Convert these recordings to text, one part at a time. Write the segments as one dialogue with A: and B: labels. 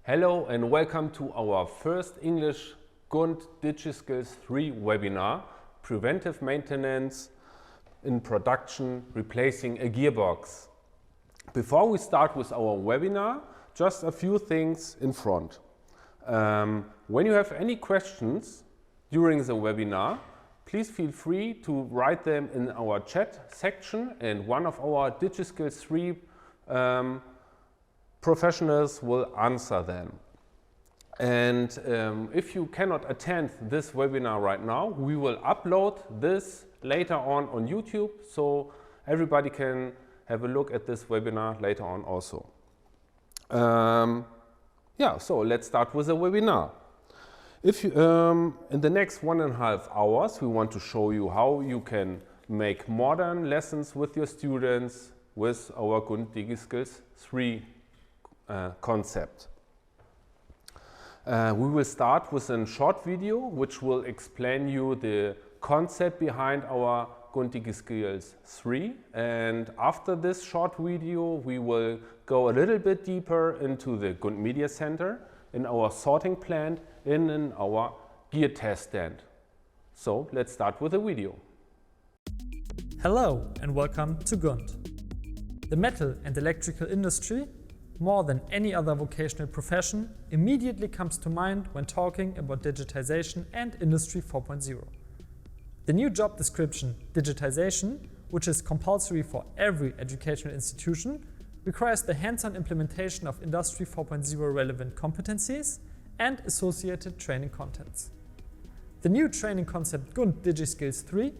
A: Hello and welcome to our first English GUNT-DigiSkills 3 webinar, Preventive Maintenance in Production, Replacing a Gearbox. Before we start with our webinar, just a few things in front. When you have any questions during the webinar, please feel free to write them in our chat section and one of our DigiSkills 3 professionals will answer them. And if you cannot attend this webinar right now, we will upload this later on YouTube, so everybody can have a look at this webinar later on also. So let's start with the webinar. If you, in the next 1.5 hours, we want to show you how you can make modern lessons with your students with our GUNT-DigiSkills 3 concept. We will start with a short video which will explain you the concept behind our GUNT-DigiSkills 3, and after this short video we will go a little bit deeper into the GUNT Media Center, in our sorting plant, and in our gear test stand. So let's start with the video.
B: Hello and welcome to GUNT. The metal and electrical industry, more than any other vocational profession, immediately comes to mind when talking about digitization and Industry 4.0. The new job description, digitization, which is compulsory for every educational institution, requires the hands-on implementation of Industry 4.0 relevant competencies and associated training contents. The new training concept GUNT-DigiSkills 3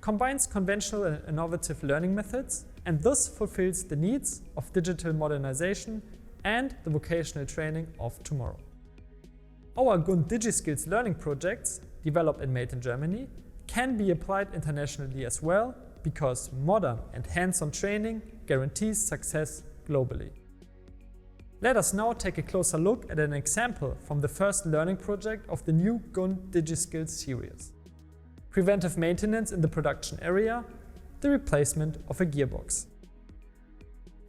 B: combines conventional and innovative learning methods and thus fulfills the needs of digital modernization and the vocational training of tomorrow. Our GUNT-DigiSkills learning projects, developed and made in Germany, can be applied internationally as well, because modern and hands-on training guarantees success globally. Let us now take a closer look at an example from the first learning project of the new GUNT-DigiSkills series. Preventive maintenance in the production area, the replacement of a gearbox.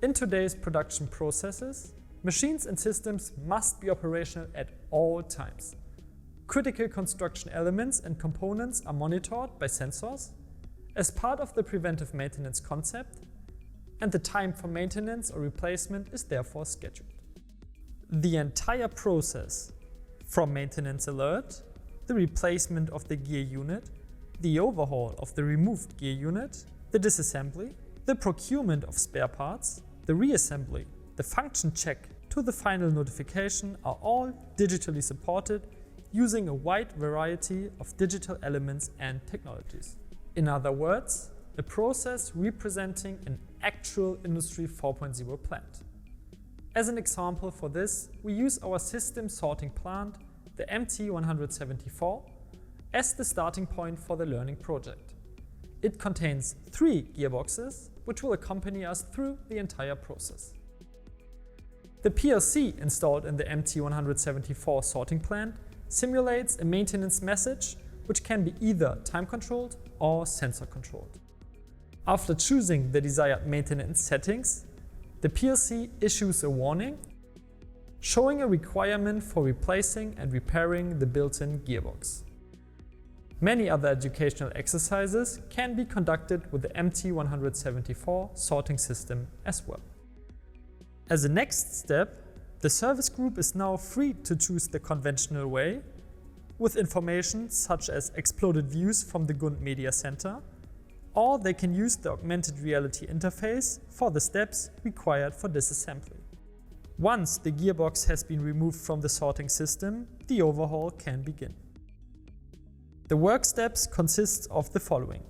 B: In today's production processes, machines and systems must be operational at all times. Critical construction elements and components are monitored by sensors as part of the preventive maintenance concept, and the time for maintenance or replacement is therefore scheduled. The entire process, from maintenance alert, the replacement of the gear unit, the overhaul of the removed gear unit, the disassembly, the procurement of spare parts, the reassembly, the function check to the final notification are all digitally supported using a wide variety of digital elements and technologies. In other words, a process representing an actual Industry 4.0 plant. As an example for this, we use our system sorting plant, the MT174, as the starting point for the learning project. It contains 3 gearboxes, which will accompany us through the entire process. The PLC installed in the MT174 sorting plant simulates a maintenance message, which can be either time-controlled or sensor-controlled. After choosing the desired maintenance settings, the PLC issues a warning showing a requirement for replacing and repairing the built-in gearbox. Many other educational exercises can be conducted with the MT174 sorting system as well. As a next step, the service group is now free to choose the conventional way, with information such as exploded views from the GUNT Media Center, or they can use the augmented reality interface for the steps required for disassembly. Once the gearbox has been removed from the sorting system, the overhaul can begin. The work steps consist of the following: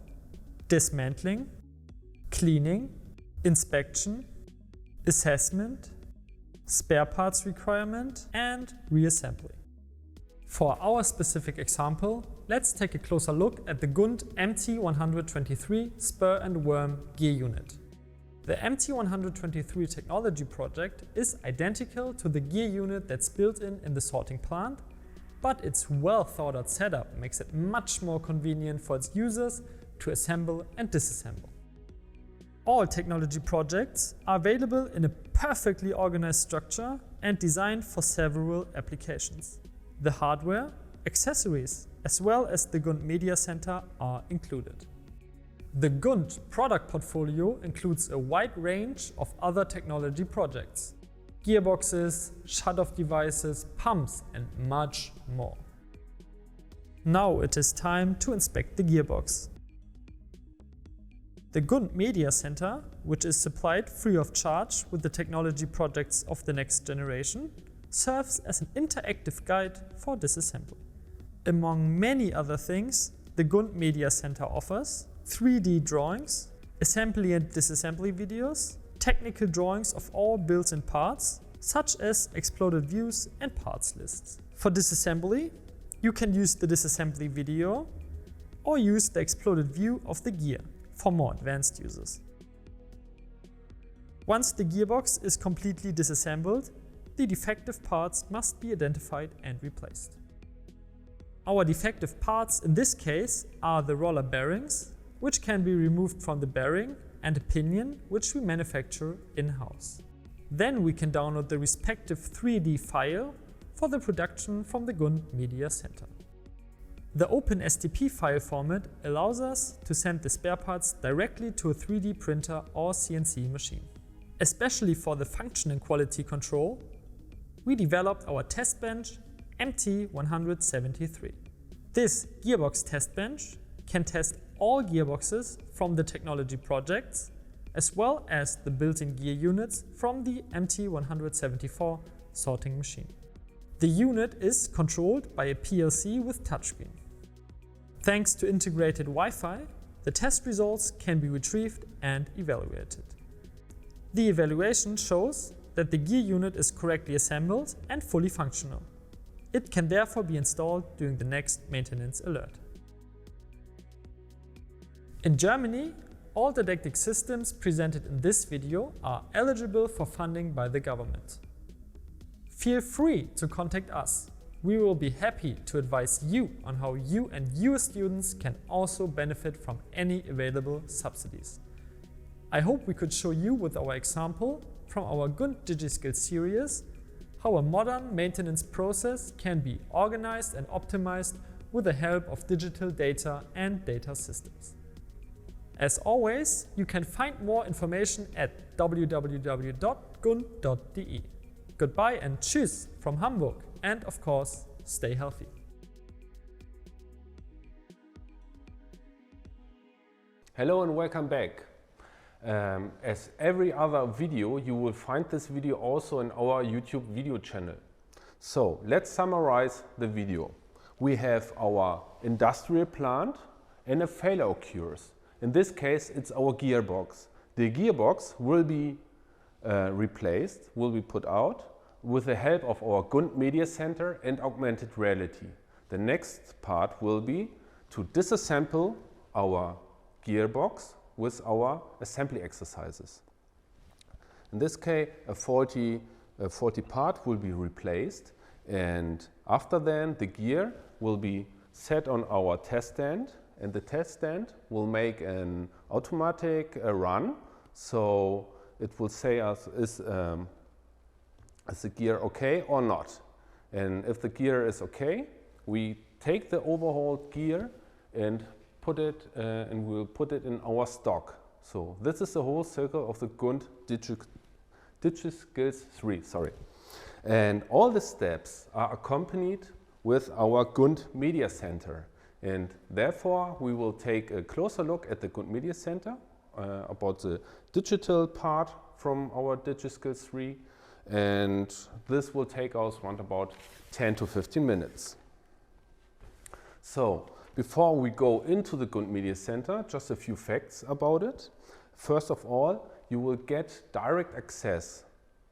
B: dismantling, cleaning, inspection, assessment, spare parts requirement, and reassembly. For our specific example, let's take a closer look at the GUNT MT123 spur and worm gear unit. The MT123 technology project is identical to the gear unit that's built in the sorting plant, but its well thought out setup makes it much more convenient for its users to assemble and disassemble. All technology projects are available in a perfectly organized structure and designed for several applications. The hardware, accessories, as well as the GUNT Media Center are included. The GUNT product portfolio includes a wide range of other technology projects: gearboxes, shut-off devices, pumps, and much more. Now it is time to inspect the gearbox. The GUNT Media Center, which is supplied free of charge with the technology projects of the next generation, serves as an interactive guide for disassembly. Among many other things, the GUNT Media Center offers 3D drawings, assembly and disassembly videos, technical drawings of all built-in parts, such as exploded views and parts lists. For disassembly, you can use the disassembly video or use the exploded view of the gear for more advanced users. Once the gearbox is completely disassembled, the defective parts must be identified and replaced. Our defective parts in this case are the roller bearings, which can be removed from the bearing, and a pinion, which we manufacture in-house. Then we can download the respective 3D file for the production from the GUNT Media Center. The OpenSTP file format allows us to send the spare parts directly to a 3D printer or CNC machine. Especially for the function and quality control, we developed our test bench MT173. This gearbox test bench can test all gearboxes from the technology projects, as well as the built-in gear units from the MT174 sorting machine. The unit is controlled by a PLC with touchscreen. Thanks to integrated Wi-Fi, the test results can be retrieved and evaluated. The evaluation shows that the gear unit is correctly assembled and fully functional. It can therefore be installed during the next maintenance alert. In Germany, all didactic systems presented in this video are eligible for funding by the government. Feel free to contact us. We will be happy to advise you on how you and your students can also benefit from any available subsidies. I hope we could show you with our example from our GUNT-DigiSkills series how a modern maintenance process can be organized and optimized with the help of digital data and data systems. As always, you can find more information at www.gunt.de. Goodbye and tschüss from Hamburg, and of course, stay healthy.
A: Hello and welcome back. As every other video, you will find this video also in our YouTube video channel. So let's summarize the video. We have our industrial plant and a failure occurs. In this case, it's our gearbox. The gearbox will be replaced, will be put out with the help of our GUNT Media Center and augmented reality. The next part will be to disassemble our gearbox with our assembly exercises. In this case, a faulty part will be replaced, and after then the gear will be set on our test stand, and the test stand will make an automatic run, so it will say us is the gear okay or not. And if the gear is okay, we take the overhauled gear and we'll put it in our stock. So this is the whole circle of the GUNT-DigiSkills 3. And all the steps are accompanied with our GUNT Media Center. And therefore, we will take a closer look at the GUNT Media Center, about the digital part from our DigiSkills 3. And this will take us around about 10 to 15 minutes. So, before we go into the GUNT Media Center, just a few facts about it. First of all, you will get direct access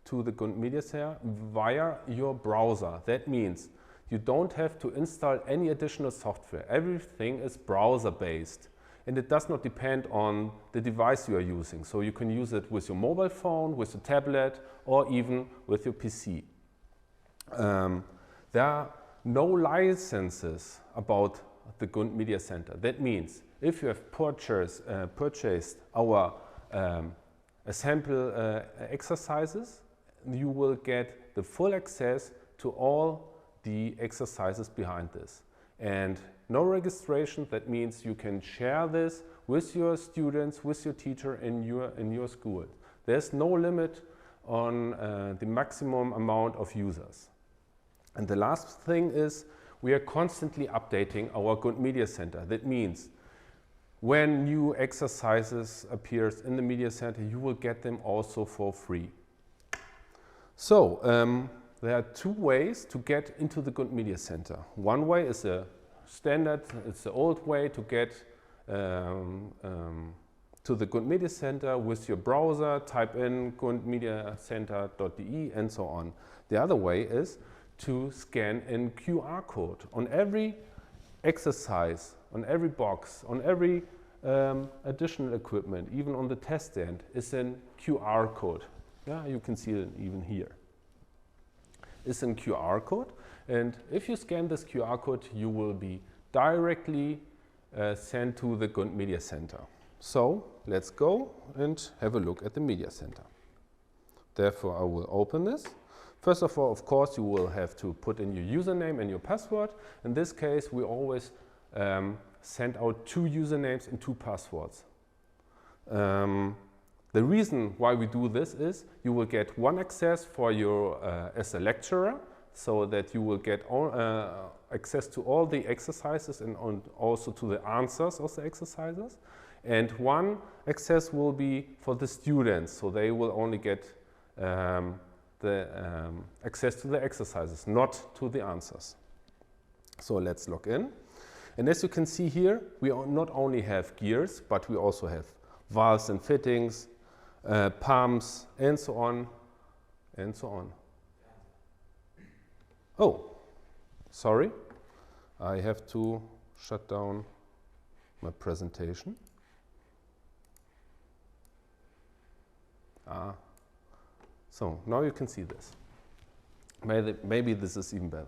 A: to the GUNT Media Center via your browser. That means you don't have to install any additional software. Everything is browser-based, and it does not depend on the device you are using. So you can use it with your mobile phone, with a tablet, or even with your PC. There are no licenses about the GUNT Media Center. That means if you have purchased our sample exercises, you will get the full access to all the exercises behind this. And no registration, that means you can share this with your students, with your teacher in your school. There's no limit on the maximum amount of users. And the last thing is we are constantly updating our GUNT Media Center. That means when new exercises appears in the Media Center, you will get them also for free. So there are two ways to get into the GUNT Media Center. One way is a standard, it's the old way to get to the GUNT Media Center with your browser, type in guntmediacenter.de and so on. The other way is to scan in QR code. On every exercise, on every box, on every additional equipment, even on the test stand, is a QR code. Yeah, you can see it even here. It's a QR code, and if you scan this QR code, you will be directly sent to the GUNT Media Center. So let's go and have a look at the Media Center. Therefore, I will open this. First of all, of course, you will have to put in your username and your password. In this case, we always send out 2 usernames and 2 passwords. The reason why we do this is you will get one access for your as a lecturer, so that you will get all, access to all the exercises and also to the answers of the exercises. And one access will be for the students, so they will only get access to the exercises, not to the answers. So let's log in. And as you can see here, we not only have gears, but we also have valves and fittings, pumps, and so on, and so on. Oh, sorry. I have to shut down my presentation. So now you can see this. Maybe this is even better.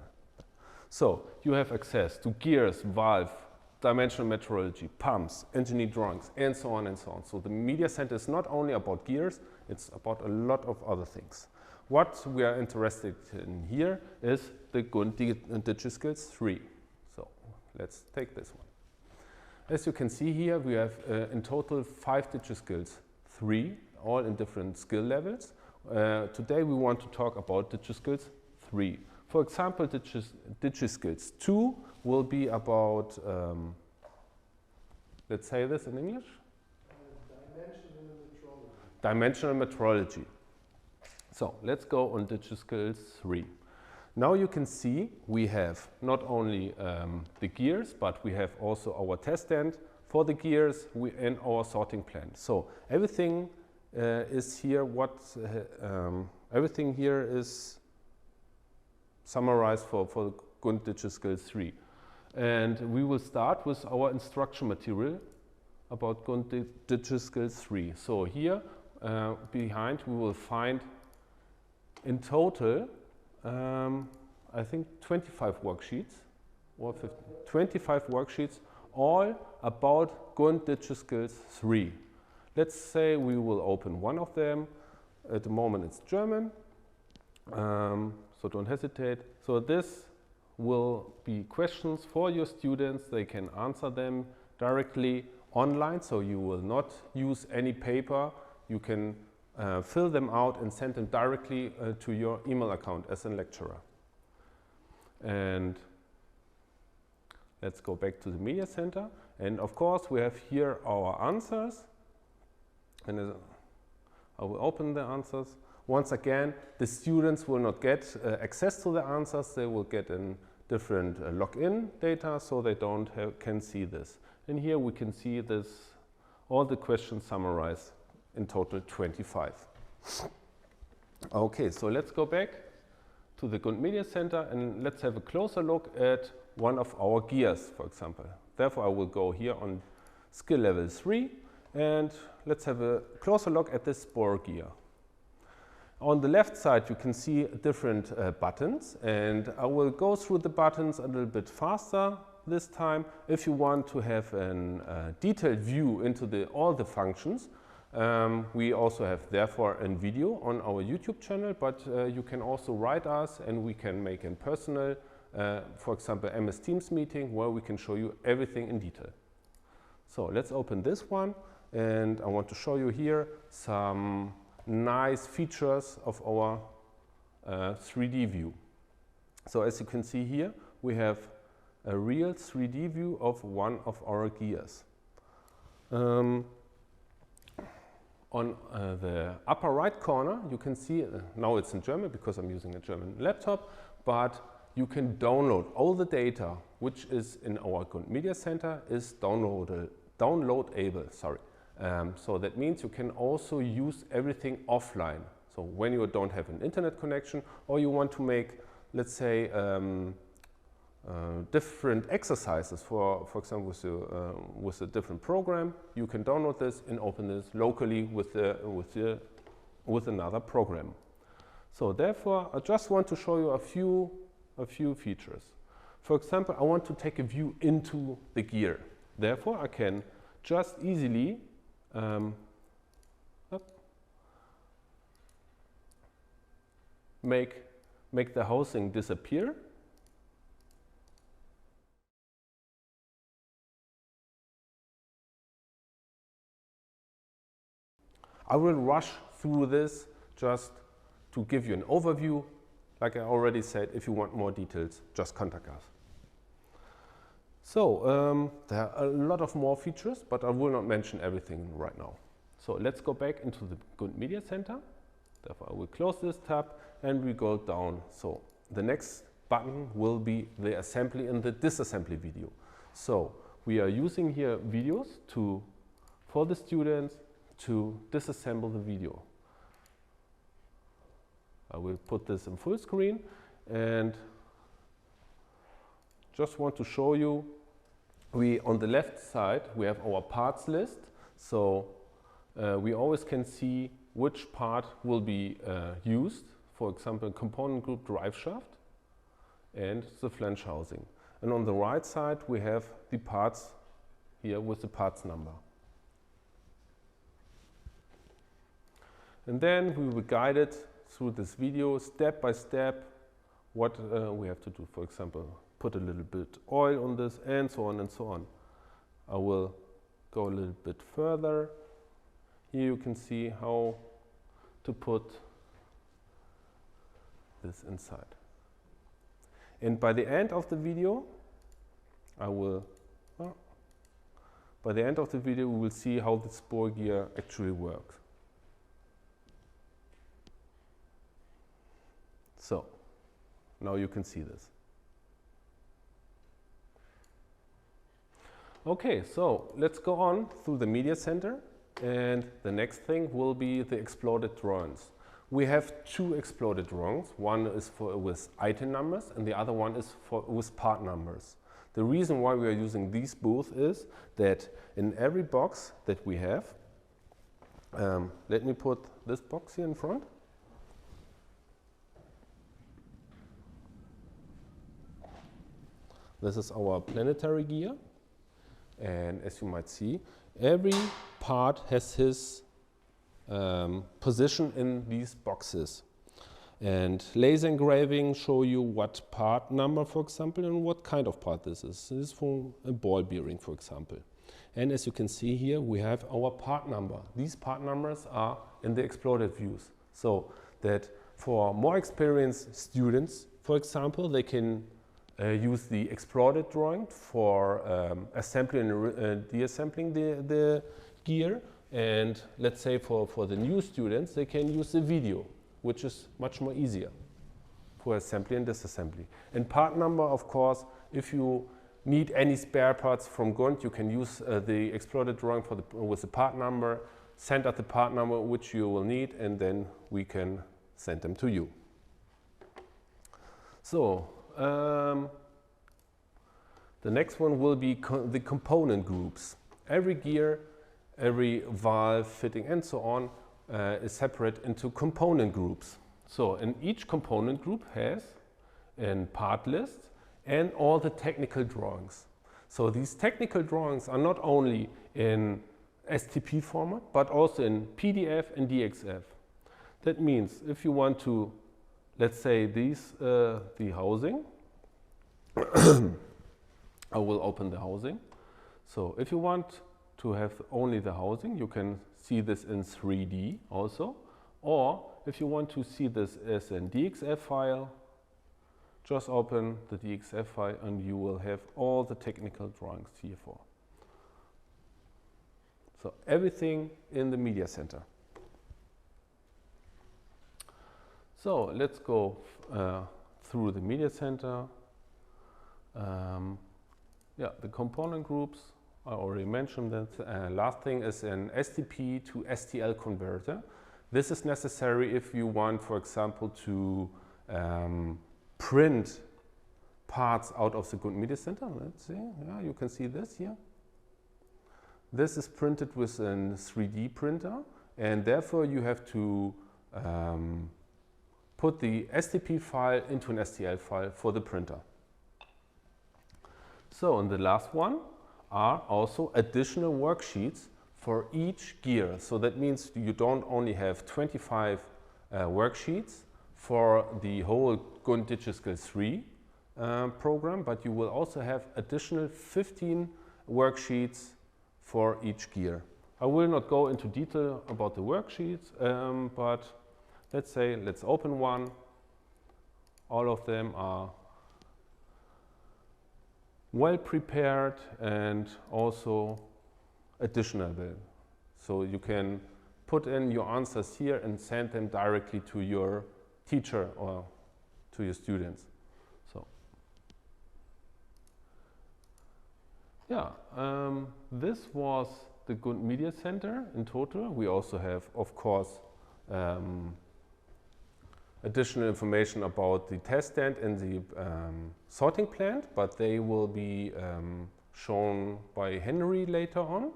A: So you have access to gears, valve, dimensional metrology, pumps, engineered drawings, and so on and so on. So the Media Center is not only about gears, it's about a lot of other things. What we are interested in here is the GUNT-DigiSkills 3. So let's take this one. As you can see here, we have in total 5 DigiSkills 3, all in different skill levels. Today we want to talk about DigiSkills 3. For example, DigiSkills 2 will be about, let's say this in English? Dimensional metrology. So let's go on DigiSkills 3. Now you can see we have not only the gears, but we have also our test stand for the gears and our sorting plant. So everything is here. Everything here is summarized for GUNT-DigiSkills 3. And we will start with our instruction material about GUNT-DigiSkills 3. So here behind we will find in total I think 25 worksheets or 25 worksheets, all about GUNT-DigiSkills 3. Let's say we will open one of them. At the moment it's German, so don't hesitate. So this will be questions for your students. They can answer them directly online, so you will not use any paper. You can fill them out and send them directly to your email account as a lecturer. And let's go back to the Media Center. And of course, we have here our answers. And I will open the answers. Once again, the students will not get access to the answers. They will get in different login data, so they can see this. And here we can see this, all the questions summarized, in total 25. Okay, so let's go back to the GUNT Media Center and let's have a closer look at one of our gears, for example. Therefore, I will go here on skill level 3 and let's have a closer look at this spore gear. On the left side, you can see different buttons, and I will go through the buttons a little bit faster this time. If you want to have a detailed view into all the functions, We also have therefore a video on our YouTube channel, but you can also write us and we can make a personal, for example, MS Teams meeting where we can show you everything in detail. So let's open this one, and I want to show you here some nice features of our 3D view. So as you can see here, we have a real 3D view of one of our gears. On the upper right corner, you can see, now it's in German because I'm using a German laptop, but you can download all the data which is in our GUNT Media Center is downloadable. So that means you can also use everything offline. So when you don't have an internet connection or you want to make, let's say, different exercises, for example, with a different program, you can download this and open this locally with another program. So therefore, I just want to show you a few features. For example, I want to take a view into the gear. Therefore, I can just easily make the housing disappear. I will rush through this just to give you an overview. Like I already said, if you want more details, just contact us. So there are a lot of more features, but I will not mention everything right now. So let's go back into the GUNT Media Center. Therefore, I will close this tab and we go down. So the next button will be the assembly and the disassembly video. So we are using here videos for the students to disassemble the video. I will put this in full screen and just want to show you, on the left side we have our parts list. So we always can see which part will be used, for example, component group drive shaft and the flange housing. And on the right side we have the parts here with the parts number. And then we will guide it through this video step by step what we have to do. For example, put a little bit oil on this and so on and so on. I will go a little bit further. Here you can see how to put this inside. And by the end of the video, we will see how the spore gear actually works. So now you can see this. Okay, so let's go on through the media center, and the next thing will be the exploded drawings. We have two exploded drawings. One is with item numbers and the other one is with part numbers. The reason why we are using these both is that in every box that we have, let me put this box here in front. This is our planetary gear, and as you might see, every part has his position in these boxes. And laser engraving show you what part number, for example, and what kind of part this is. This is for a ball bearing, for example. And as you can see here, we have our part number. These part numbers are in the exploded views. So that for more experienced students, for example, they can use the exploded drawing for assembling and deassembling the gear. And let's say for the new students, they can use the video, which is much more easier for assembly and disassembly. And part number, of course, if you need any spare parts from GUNT, you can use the exploded drawing with the part number, send out the part number which you will need, and then we can send them to you. So the next one will be the component groups. Every gear, every valve, fitting, and so on is separate into component groups. So, and each component group has a part list and all the technical drawings. So these technical drawings are not only in STP format, but also in PDF and DXF. That means if you want to, let's say the housing, I will open the housing. So if you want to have only the housing, you can see this in 3D also. Or if you want to see this as a DXF file, just open the DXF file and you will have all the technical drawings here for. So everything in the media center. So let's go through the media center. Yeah, the component groups, I already mentioned that. Last thing is an STP to STL converter. This is necessary if you want, for example, to print parts out of the GUNT Media Center. Let's see, yeah, you can see this here. This is printed with a 3D printer, and therefore you have to put the STP file into an STL file for the printer. So, and the last one are also additional worksheets for each gear. So that means you don't only have 25 worksheets for the whole GUNT-DigiSkills 3 program, but you will also have additional 15 worksheets for each gear. I will not go into detail about the worksheets, but let's open one. All of them are well prepared and also additionable. So you can put in your answers here and send them directly to your teacher or to your students. So yeah, this was the GUNT Media Center in total. We also have, of course, additional information about the test stand and the sorting plant, but they will be shown by Henry later on.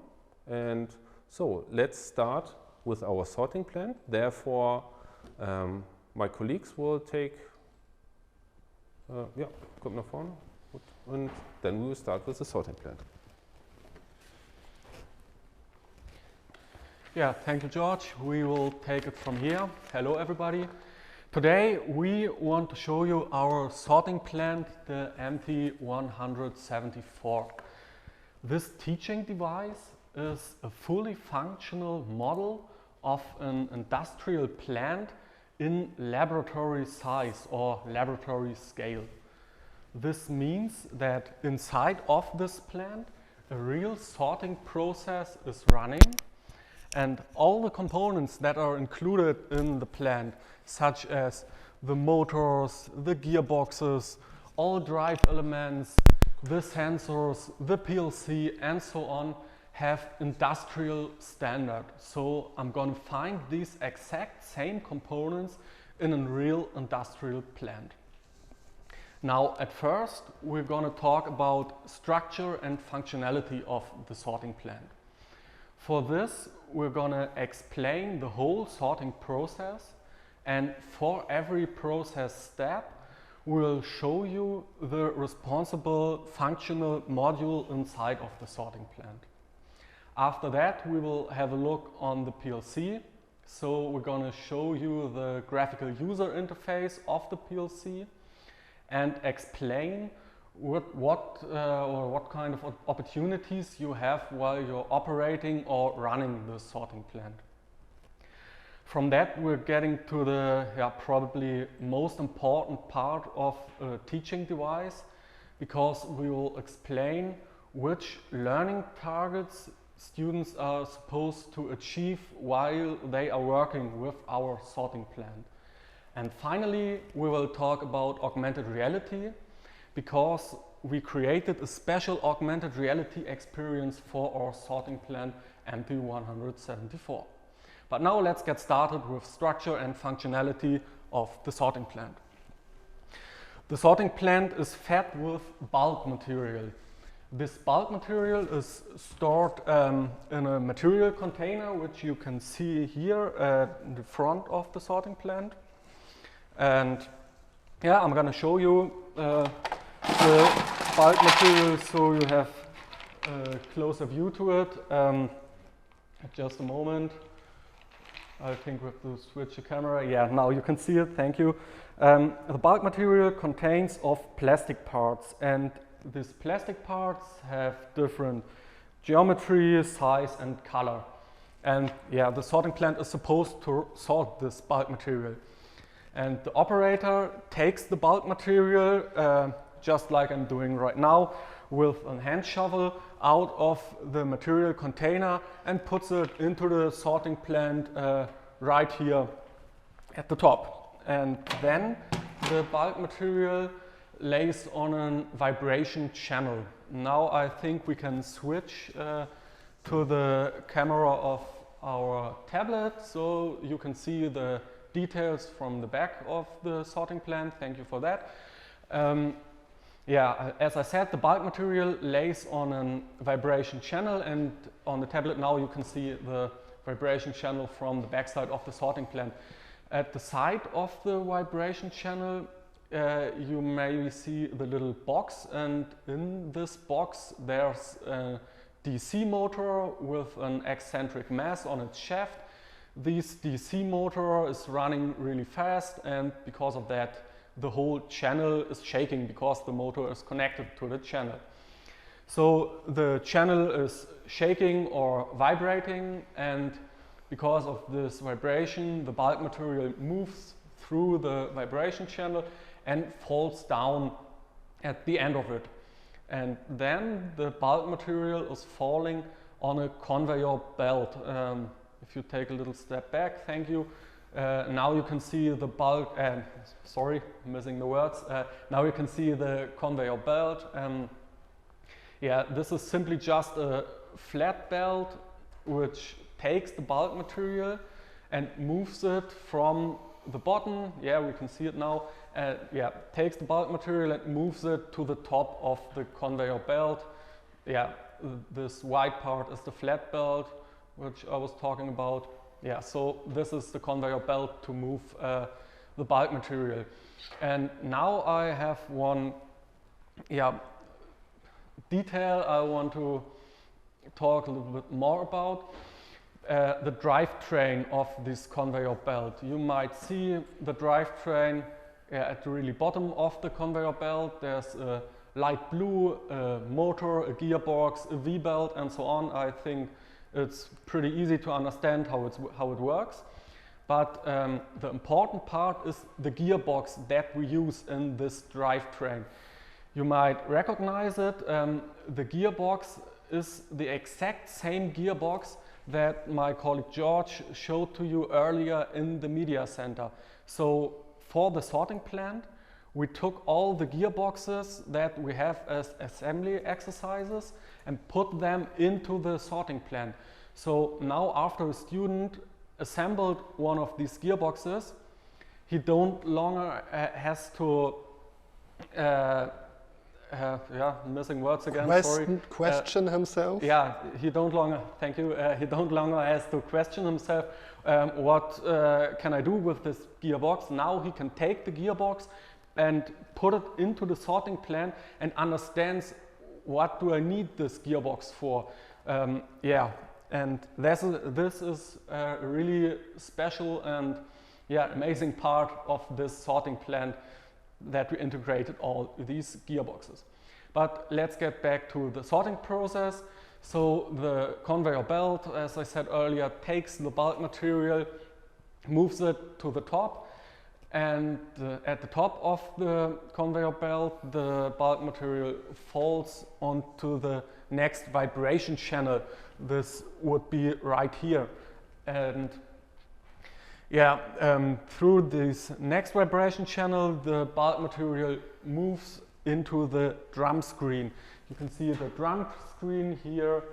A: And so let's start with our sorting plant. Therefore, my colleagues will take, ja, kommt nach vorne. And then we will start with the sorting plant.
C: Yeah, thank you, George. We will take it from here. Hello, everybody. Today we want to show you our sorting plant, the MT174. This teaching device is a fully functional model of an industrial plant in laboratory size or laboratory scale. This means that inside of this plant a real sorting process is running, and all the components that are included in the plant, such as the motors, the gearboxes, all drive elements, the sensors, the PLC and so on, have industrial standard. So I'm going to find these exact same components in a real industrial plant. Now at first we're going to talk about structure and functionality of the sorting plant. For this we're going to explain the whole sorting process, and for every process step we'll show you the responsible functional module inside of the sorting plant. After that we will have a look on the PLC. So we're going to show you the graphical user interface of the PLC and explain what kind of opportunities you have while you're operating or running the sorting plant. From that we're getting to the probably most important part of a teaching device, because we will explain which learning targets students are supposed to achieve while they are working with our sorting plant. And finally we will talk about augmented reality, because we created a special augmented reality experience for our sorting plant MP174. But now let's get started with structure and functionality of the sorting plant. The sorting plant is fed with bulk material. This bulk material is stored in a material container, which you can see here in the front of the sorting plant. And yeah, I'm going to show you the bulk material so you have a closer view to it. Just a moment. I think we have to switch the camera. Yeah, now you can see it. Thank you. The bulk material contains of plastic parts, and these plastic parts have different geometry, size, and color. And yeah, the sorting plant is supposed to sort this bulk material. And the operator takes the bulk material, just like I'm doing right now, with a hand shovel out of the material container and puts it into the sorting plant right here at the top. And then the bulk material lays on a vibration channel. Now I think we can switch to the camera of our tablet so you can see the details from the back of the sorting plant. Thank you for that. Yeah, as I said, the bulk material lays on a vibration channel, and on the tablet now you can see the vibration channel from the backside of the sorting plant. At the side of the vibration channel you maybe see the little box, and in this box there's a DC motor with an eccentric mass on its shaft. This DC motor is running really fast, and because of that the whole channel is shaking because the motor is connected to the channel. So the channel is shaking or vibrating, and because of this vibration the bulk material moves through the vibration channel and falls down at the end of it. And then the bulk material is falling on a conveyor belt. If you take a little step back, thank you. Now you can see the bulk, sorry, missing the words. Now you can see the conveyor belt. Yeah, this is simply just a flat belt which takes the bulk material and moves it from the bottom. Yeah, we can see it now. Yeah, takes the bulk material and moves it to the top of the conveyor belt. Yeah, this white part is the flat belt which I was talking about. Yeah, so this is the conveyor belt to move the bulk material. And now I have one detail I want to talk a little bit more about. The drivetrain of this conveyor belt. You might see the drivetrain at the really bottom of the conveyor belt. There's a light blue motor, a gearbox, a V-belt, and so on. I think it's pretty easy to understand how it works. But the important part is the gearbox that we use in this drivetrain. You might recognize it. The gearbox is the exact same gearbox that my colleague George showed to you earlier in the media center. So for the sorting plant, we took all the gearboxes that we have as assembly exercises and put them into the sorting plant. So now after a student assembled one of these gearboxes, he don't longer has to missing words again, sorry.
D: Question himself?
C: Yeah, he don't longer, thank you, he don't longer has to question himself, what can I do with this gearbox? Now he can take the gearbox and put it into the sorting plant and understands what do I need this gearbox for. Yeah, and this is a really special and amazing part of this sorting plant, that we integrated all these gearboxes. But let's get back to the sorting process. So the conveyor belt, as I said earlier, takes the bulk material, moves it to the top, and at the top of the conveyor belt the bulk material falls onto the next vibration channel. This would be right here. And through this next vibration channel, the bulk material moves into the drum screen. You can see the drum screen here.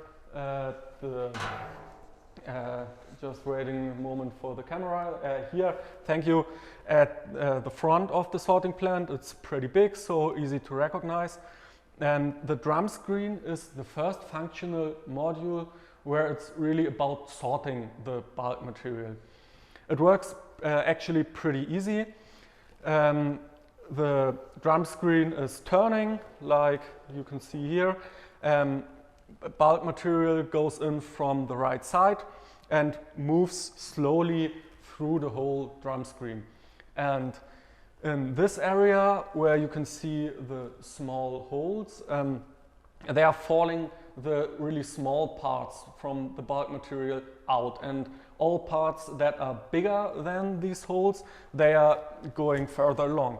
C: Just waiting a moment for the camera. Here, thank you. At the front of the sorting plant, it's pretty big, so easy to recognize. And the drum screen is the first functional module where it's really about sorting the bulk material. It works actually pretty easy. The drum screen is turning, like you can see here. bulk material goes in from the right side and moves slowly through the whole drum screen. And in this area where you can see the small holes, they are falling the really small parts from the bulk material out, and all parts that are bigger than these holes, they are going further along.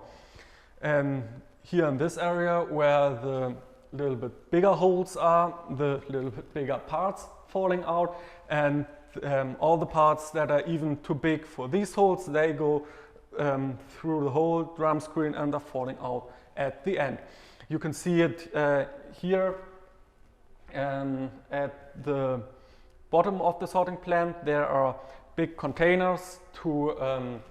C: And here in this area where the little bit bigger holes are, the little bit bigger parts falling out, and all the parts that are even too big for these holes, they go through the whole drum screen and are falling out at the end. You can see it here at the bottom of the sorting plant. There are big containers to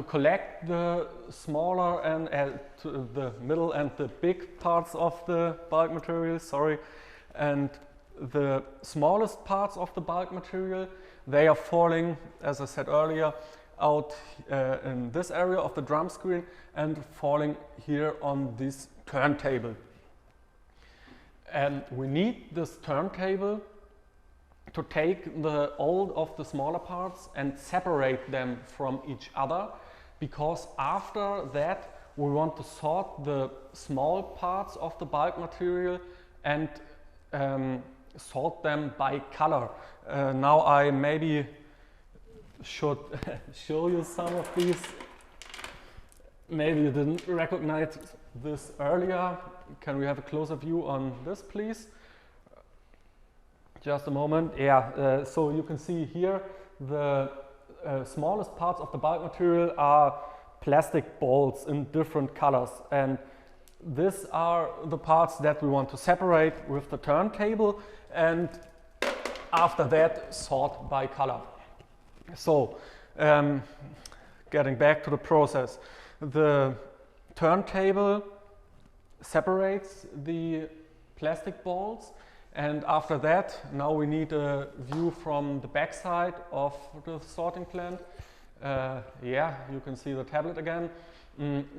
C: collect the smaller and to the middle and the big parts of the bulk material, and the smallest parts of the bulk material, they are falling, as I said earlier, out in this area of the drum screen and falling here on this turntable. And we need this turntable to take all of the smaller parts and separate them from each other, because after that we want to sort the small parts of the bulk material and sort them by color. Now I maybe should show you some of these. Maybe you didn't recognize this earlier. Can we have a closer view on this, please? Just a moment. Yeah, so you can see here the smallest parts of the bulk material are plastic balls in different colors, and these are the parts that we want to separate with the turntable, and after that sort by color. So getting back to the process, the turntable separates the plastic balls, and after that now we need a view from the back side of the sorting plant. Yeah, you can see the tablet again.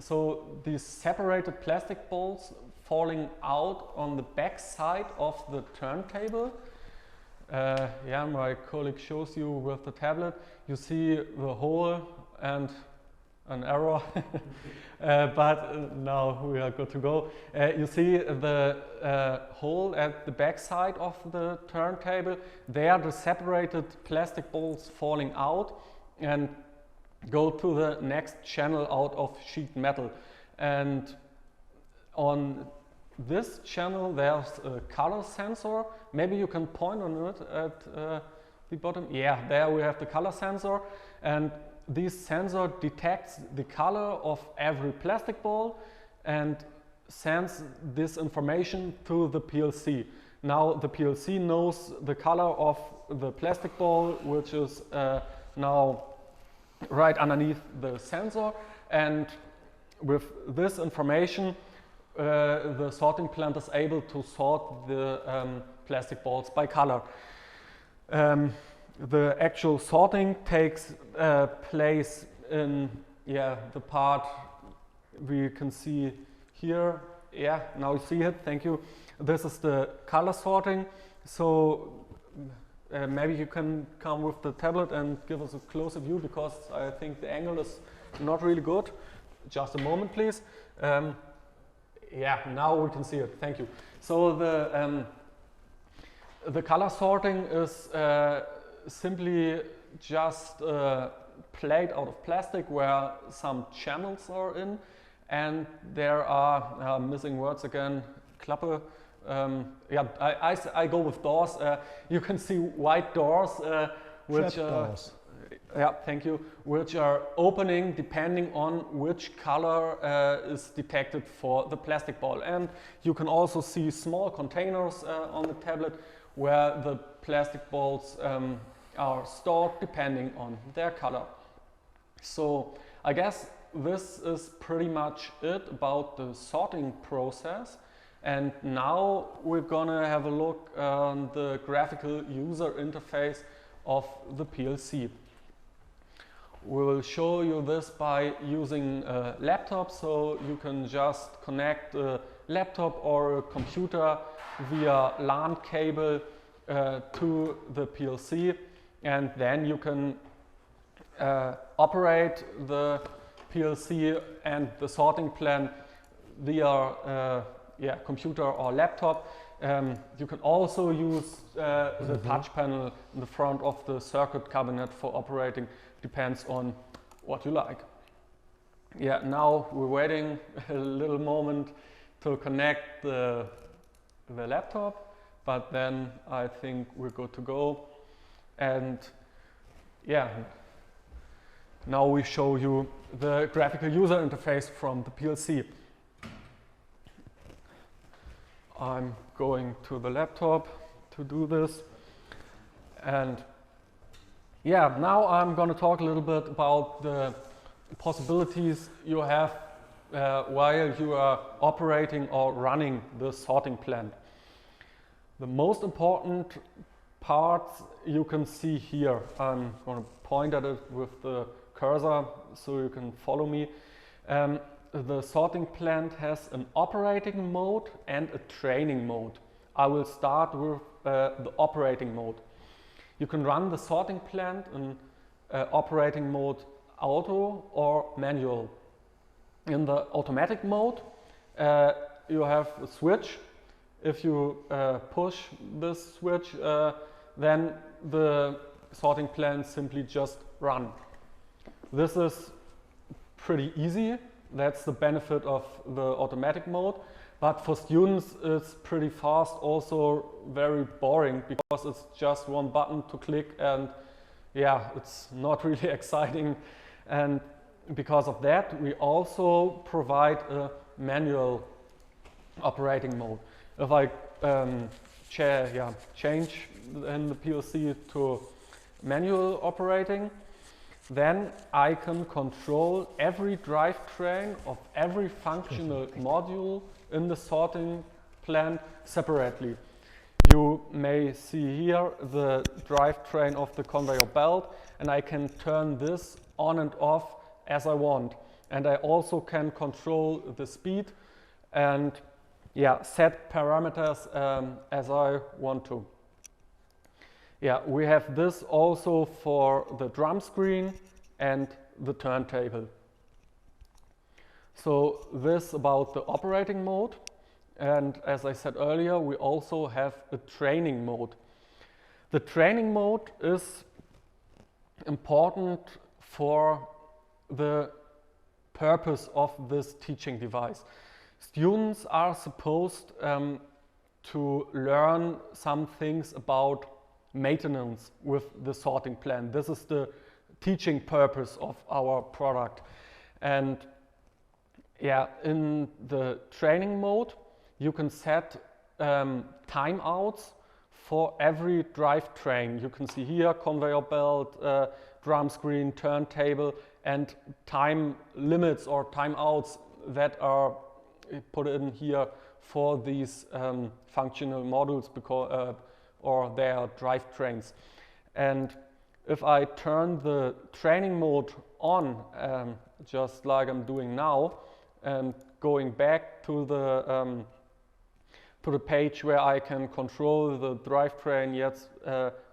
C: So these separated plastic balls falling out on the back side of the turntable. Yeah, my colleague shows you with the tablet. You see the hole and an error, but now we are good to go. You see the hole at the back side of the turntable. There the separated plastic balls falling out and go to the next channel out of sheet metal. And on this channel there's a color sensor. Maybe you can point on it at the bottom. Yeah, there we have the color sensor, and this sensor detects the color of every plastic ball and sends this information to the PLC. Now the PLC knows the color of the plastic ball, which is now right underneath the sensor, and with this information the sorting plant is able to sort the plastic balls by color. The actual sorting takes place in the part we can see here. Yeah, now you see it, thank you. This is the color sorting. So maybe you can come with the tablet and give us a closer view, because I think the angle is not really good. Just a moment, please. Yeah, now we can see it, thank you. So the color sorting is simply just a plate out of plastic where some channels are in, and there are missing words again, Klappe. Yeah, I go with doors. You can see white doors, which doors. Yeah, thank you. Which are opening depending on which color is detected for the plastic ball. And you can also see small containers on the tablet where the plastic balls are stored depending on their color. So I guess this is pretty much it about the sorting process. And now we're gonna have a look on the graphical user interface of the PLC. we will show you this by using a laptop, so you can just connect a laptop or a computer via LAN cable to the PLC, and then you can operate the PLC and the sorting plan via computer or laptop. You can also use the touch panel in the front of the circuit cabinet for operating. Depends on what you like. Yeah, now we're waiting a little moment to connect the laptop, but then I think we're good to go. And yeah, now we show you the graphical user interface from the PLC. I'm going to the laptop to do this. And yeah, now I'm going to talk a little bit about the possibilities you have while you are operating or running the sorting plant. The most important parts you can see here. I'm going to point at it with the cursor so you can follow me. The sorting plant has an operating mode and a training mode. I will start with the operating mode. You can run the sorting plant in operating mode auto or manual. In the automatic mode, you have a switch. If you push this switch, then the sorting plant simply just run. This is pretty easy. That's the benefit of the automatic mode. But for students, it's pretty fast, also very boring because it's just one button to click, and yeah, it's not really exciting. And because of that, we also provide a manual operating mode. If I change in the PLC to manual operating, then I can control every drivetrain of every functional module in the sorting plant separately. You may see here the drivetrain of the conveyor belt, and I can turn this on and off as I want. And I also can control the speed and set parameters as I want to. Yeah, we have this also for the drum screen and the turntable. So this about the operating mode, and as I said earlier, we also have a training mode. The training mode is important for the purpose of this teaching device. Students are supposed to learn some things about maintenance with the sorting plan. This is the teaching purpose of our product. And yeah, in the training mode, you can set timeouts for every drivetrain. You can see here conveyor belt, drum screen, turntable, and time limits or timeouts that are put in here for these functional modules because or their drivetrains. And if I turn the training mode on, just like I'm doing now, and going back to the page where I can control the drivetrain,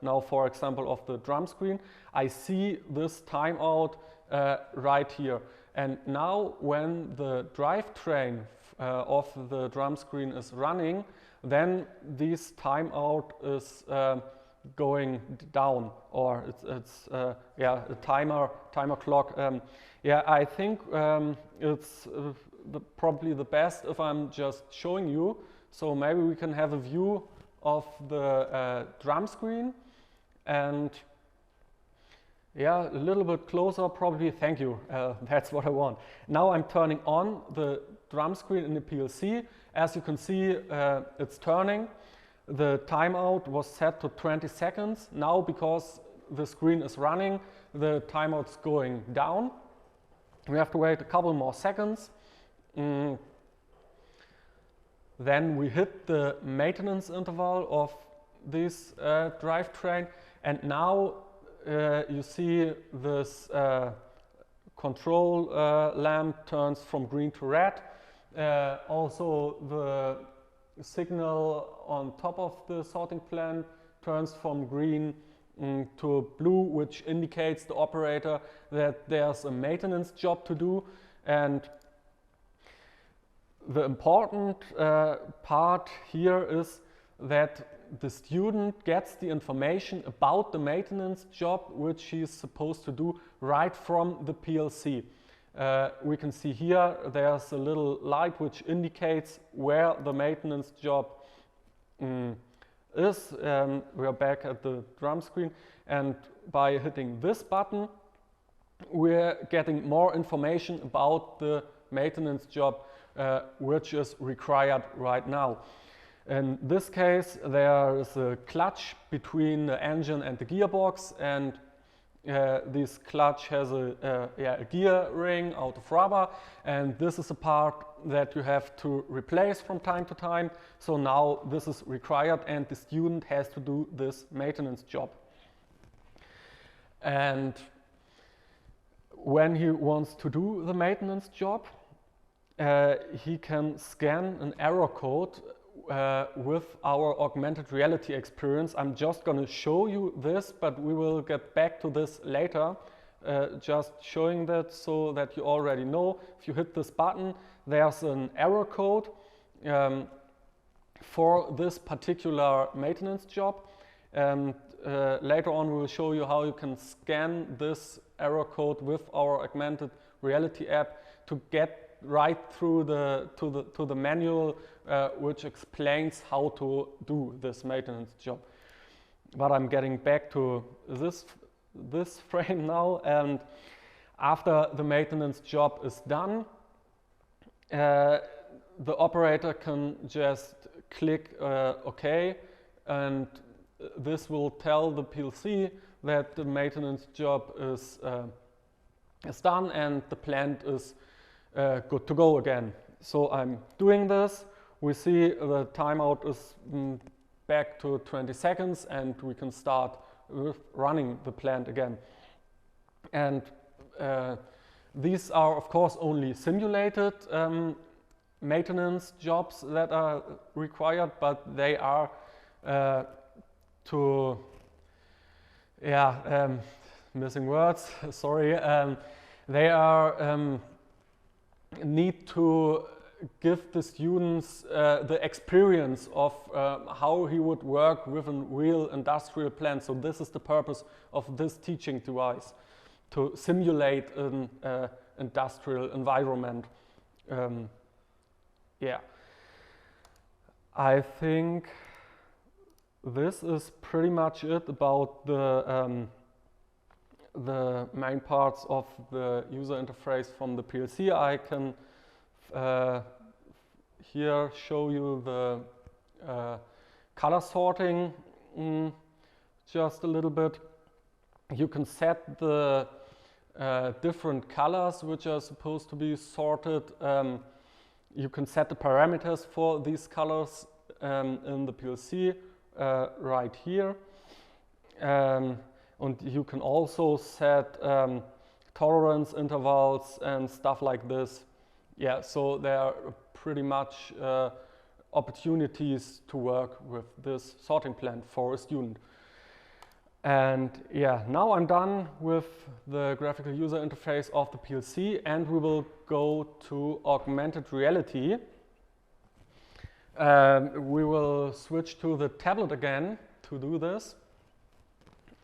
C: now for example of the drum screen, I see this timeout right here. And now when the drivetrain of the drum screen is running, then this timeout is going down, or it's a timer clock. I think it's probably the best if I'm just showing you. So maybe we can have a view of the drum screen, and a little bit closer probably. Thank you. That's what I want. Now I'm turning on the drum screen in the PLC. As you can see, it's turning. The timeout was set to 20 seconds. Now, because the screen is running, the timeout's going down. We have to wait a couple more seconds. Then we hit the maintenance interval of this drivetrain, and now you see this control lamp turns from green to red. Also the signal on top of the sorting plant turns from green to blue, which indicates the operator that there's a maintenance job to do. And the important part here is that the student gets the information about the maintenance job which he's supposed to do right from the PLC. We can see here there's a little light which indicates where the maintenance job is. We are back at the drum screen, and by hitting this button we're getting more information about the maintenance job which is required right now. In this case there is a clutch between the engine and the gearbox, and this clutch has a gear ring out of rubber, and this is a part that you have to replace from time to time. So now this is required and the student has to do this maintenance job. And when he wants to do the maintenance job, he can scan an error code with our augmented reality experience. I'm just going to show you this, but we will get back to this later. Just showing that so that you already know. If you hit this button, there's an error code for this particular maintenance job. And later on we will show you how you can scan this error code with our augmented reality app to get right through to the manual which explains how to do this maintenance job. But I'm getting back to this frame now, and after the maintenance job is done, the operator can just click OK, and this will tell the PLC that the maintenance job is done and the plant is good to go again. So I'm doing this. We see the timeout is back to 20 seconds and we can start with running the plant again. And these are of course only simulated maintenance jobs that are required, but they are missing words, sorry. They are need to give the students the experience of how he would work with a real industrial plant. So this is the purpose of this teaching device, to simulate an industrial environment. I think this is pretty much it about the main parts of the user interface from the PLC. I can here show you the color sorting just a little bit. You can set the different colors which are supposed to be sorted. You can set the parameters for these colors in the PLC right here. And you can also set tolerance intervals and stuff like this. Yeah, so there are pretty much opportunities to work with this sorting plant for a student. And yeah, now I'm done with the graphical user interface of the PLC, and we will go to augmented reality. We will switch to the tablet again to do this.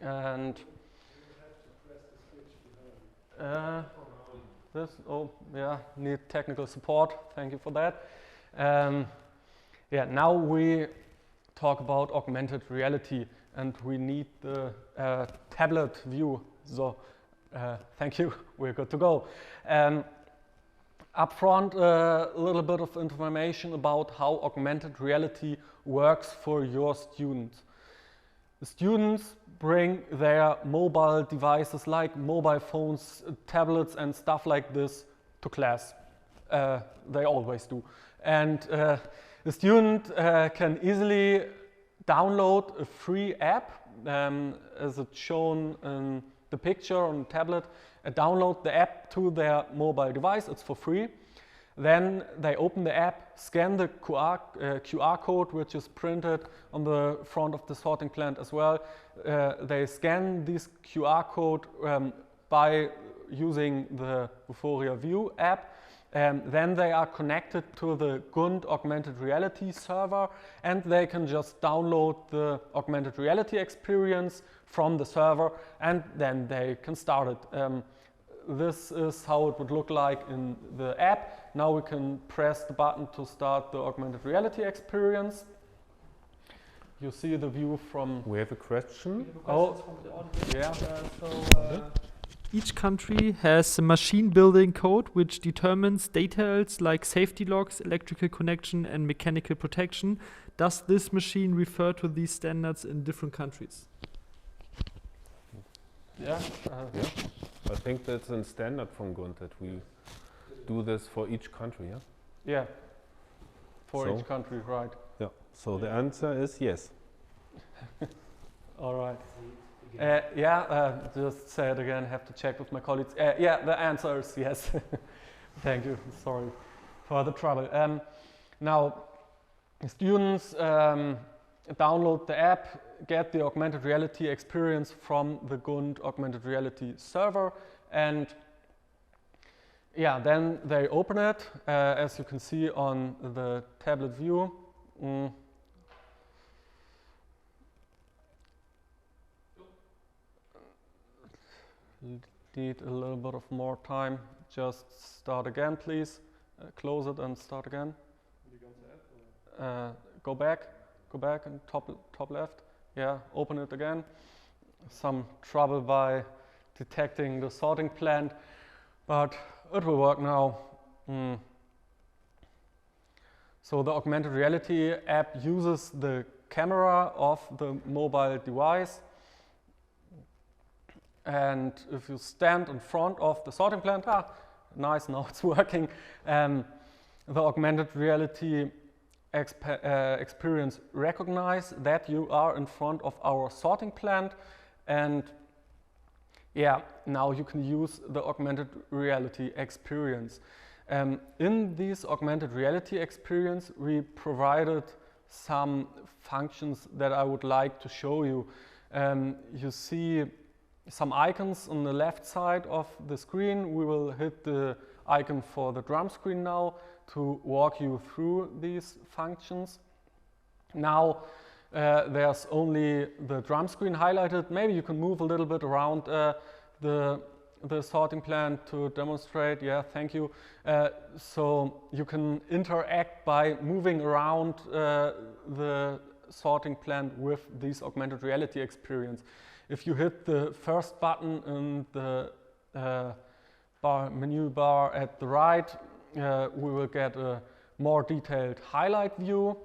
C: And need technical support. Thank you for that. Now we talk about augmented reality, and we need the tablet view. So thank you, we're good to go. Up front, a little bit of information about how augmented reality works for your students. The students bring their mobile devices like mobile phones, tablets and stuff like this to class. They always do. And the student can easily download a free app as it's shown in the picture on the tablet, download the app to their mobile device. It's for free. Then they open the app, scan the QR code, which is printed on the front of the sorting plant as well. They scan this QR code by using the Euphoria View app. Then they are connected to the GUNT augmented reality server, and they can just download the augmented reality experience from the server, and then they can start it. This is how it would look like in the app. Now we can press the button to start the augmented reality experience. You see the view from...
A: We have a question.
C: Oh, yeah.
B: Each country has a machine building code which determines details like safety locks, electrical connection and mechanical protection. Does this machine refer to these standards in different countries?
C: Yeah.
A: Yeah. I think that's a standard from GUNT that we do this for each country, yeah?
C: Yeah. For
A: So?
C: each country, right.
A: Yeah. So the answer is yes.
C: All right. Just say it again, have to check with my colleagues. Yeah, the answer is yes. Thank you, sorry for the trouble. Now, students download the app, get the augmented reality experience from the GUNT augmented reality server, and yeah, then they open it, as you can see on the tablet view. Need a little bit of more time. Just start again, please. Close it and start again. Go back and top left. Yeah, open it again. Some trouble by detecting the sorting plant, but it will work now. So the augmented reality app uses the camera of the mobile device. And if you stand in front of the sorting plant, nice, now it's working. The augmented reality experience recognize that you are in front of our sorting plant, and yeah, now you can use the augmented reality experience. In this augmented reality experience, we provided some functions that I would like to show you. You see some icons on the left side of the screen. We will hit the icon for the drum screen now to walk you through these functions. Now there's only the drum screen highlighted. Maybe you can move a little bit around the sorting plant to demonstrate. Yeah, thank you. So you can interact by moving around the sorting plant with this augmented reality experience. If you hit the first button in the menu bar at the right, we will get a more detailed highlight view.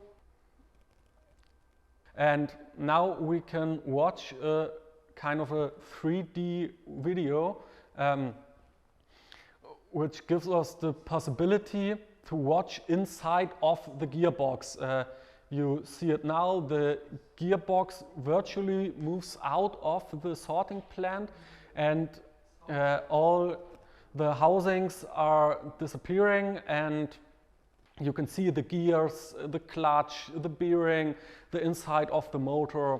C: And now we can watch a kind of a 3D video, which gives us the possibility to watch inside of the gearbox. You see it now, the gearbox virtually moves out of the sorting plant, and all the housings are disappearing, and you can see the gears, the clutch, the bearing, the inside of the motor,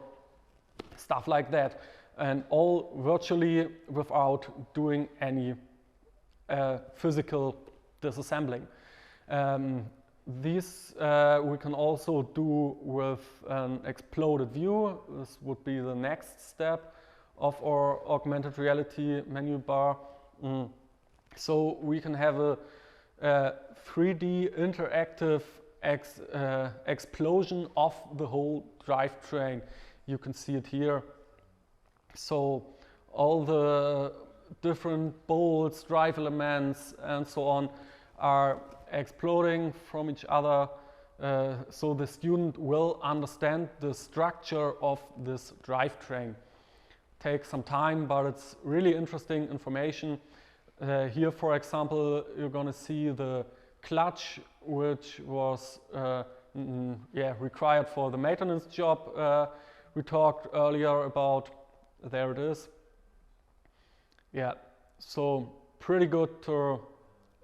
C: stuff like that, and all virtually without doing any physical disassembling. These we can also do with an exploded view. This would be the next step of our augmented reality menu bar. So we can have a 3D interactive explosion of the whole drivetrain. You can see it here. So all the different bolts, drive elements, and so on are exploding from each other, so the student will understand the structure of this drivetrain. Takes some time, but it's really interesting information. Here, for example, you're going to see the clutch, which was required for the maintenance job we talked earlier about. There it is. Yeah, so pretty good to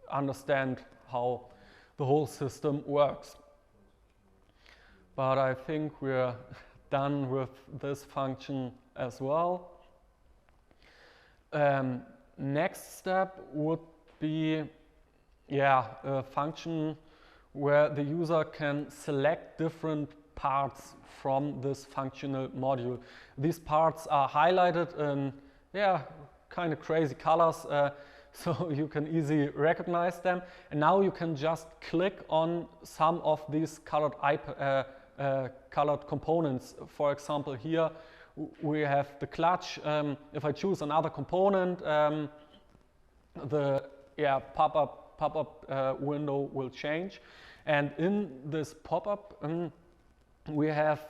C: understand how the whole system works. But I think we're done with this function as well. Next step would be a function where the user can select different parts from this functional module. These parts are highlighted in kind of crazy colors, so you can easily recognize them. And now you can just click on some of these colored components. For example, here we have the clutch. If I choose another component, the pop-up window will change. And in this pop-up, we have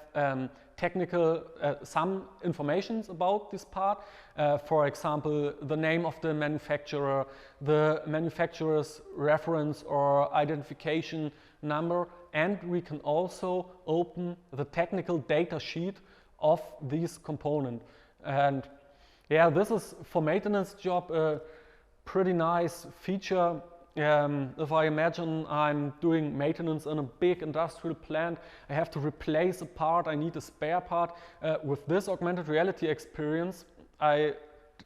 C: some informations about this part. For example, the name of the manufacturer, the manufacturer's reference or identification number, and we can also open the technical data sheet of this component. And this is for maintenance job a pretty nice feature. If I imagine I'm doing maintenance in a big industrial plant, I have to replace a part, I need a spare part. With this augmented reality experience, I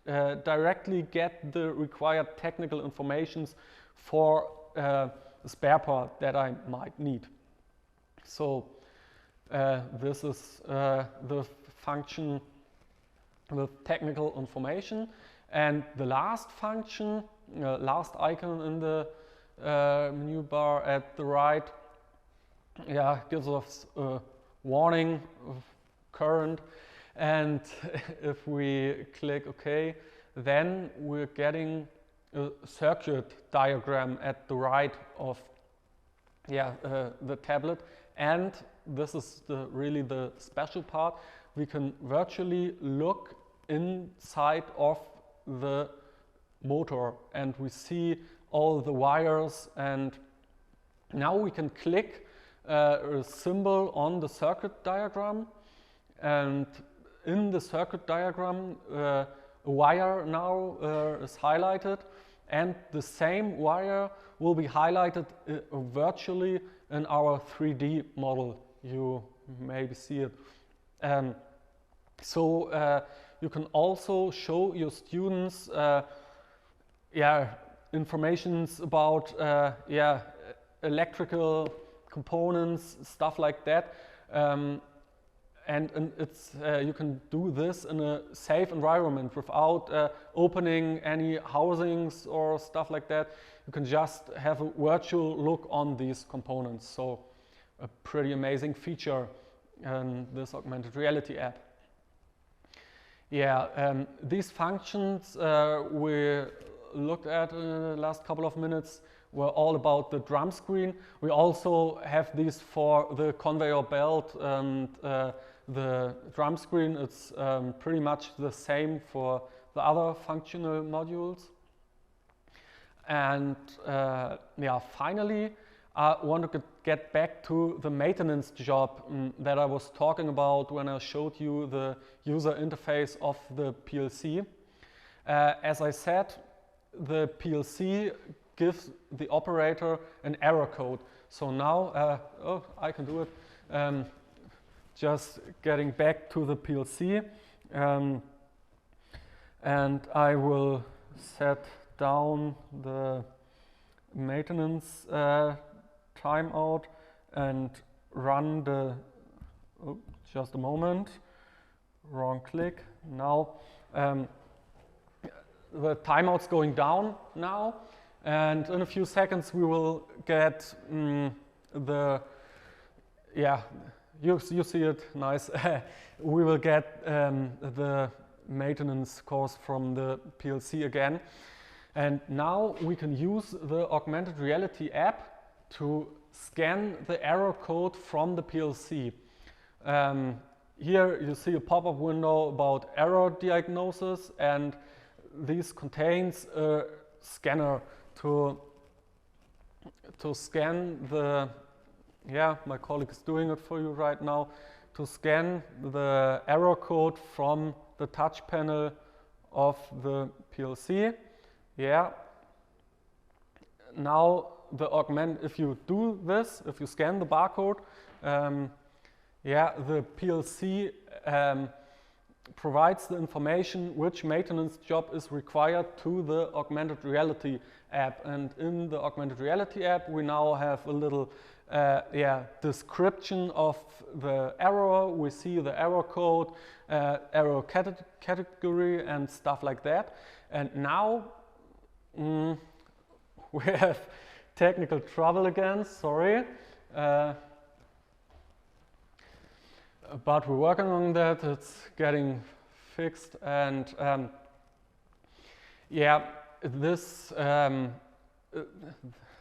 C: directly get the required technical informations for a spare part that I might need. So this is the function with technical information. And the last function, last icon in the menu bar at the right, gives us a warning of current. And if we click OK, then we're getting a circuit diagram at the right of the tablet. And this is really the special part. We can virtually look inside of the motor and we see all the wires, and now we can click a symbol on the circuit diagram, and in the circuit diagram a wire now is highlighted, and the same wire will be highlighted virtually in our 3D model. You maybe see it. You can also show your students informations about electrical components, stuff like that. And it's you can do this in a safe environment without opening any housings or stuff like that. You can just have a virtual look on these components. So a pretty amazing feature in this augmented reality app. These functions we looked at in the last couple of minutes were all about the drum screen. We also have these for the conveyor belt and the drum screen. It's pretty much the same for the other functional modules. And finally, I want to get back to the maintenance job that I was talking about when I showed you the user interface of the PLC. As I said, the PLC gives the operator an error code. So now, I can do it. Just getting back to the PLC. And I will set down the maintenance timeout and run the, just a moment, wrong click. Now the timeout's going down now, and in a few seconds we will get you see it, nice. We will get the maintenance course from the PLC again. And now we can use the augmented reality app to scan the error code from the PLC. Here you see a pop-up window about error diagnosis, and this contains a scanner to scan the yeah, my colleague is doing it for you right now, to scan the error code from the touch panel of the PLC. Yeah. Now if you do this, if you scan the barcode, yeah, the PLC provides the information which maintenance job is required to the augmented reality app. And in the augmented reality app, we now have a little description of the error. We see the error code, error category, and stuff like that. And now we have technical trouble again, sorry. But we're working on that, it's getting fixed. And yeah, this,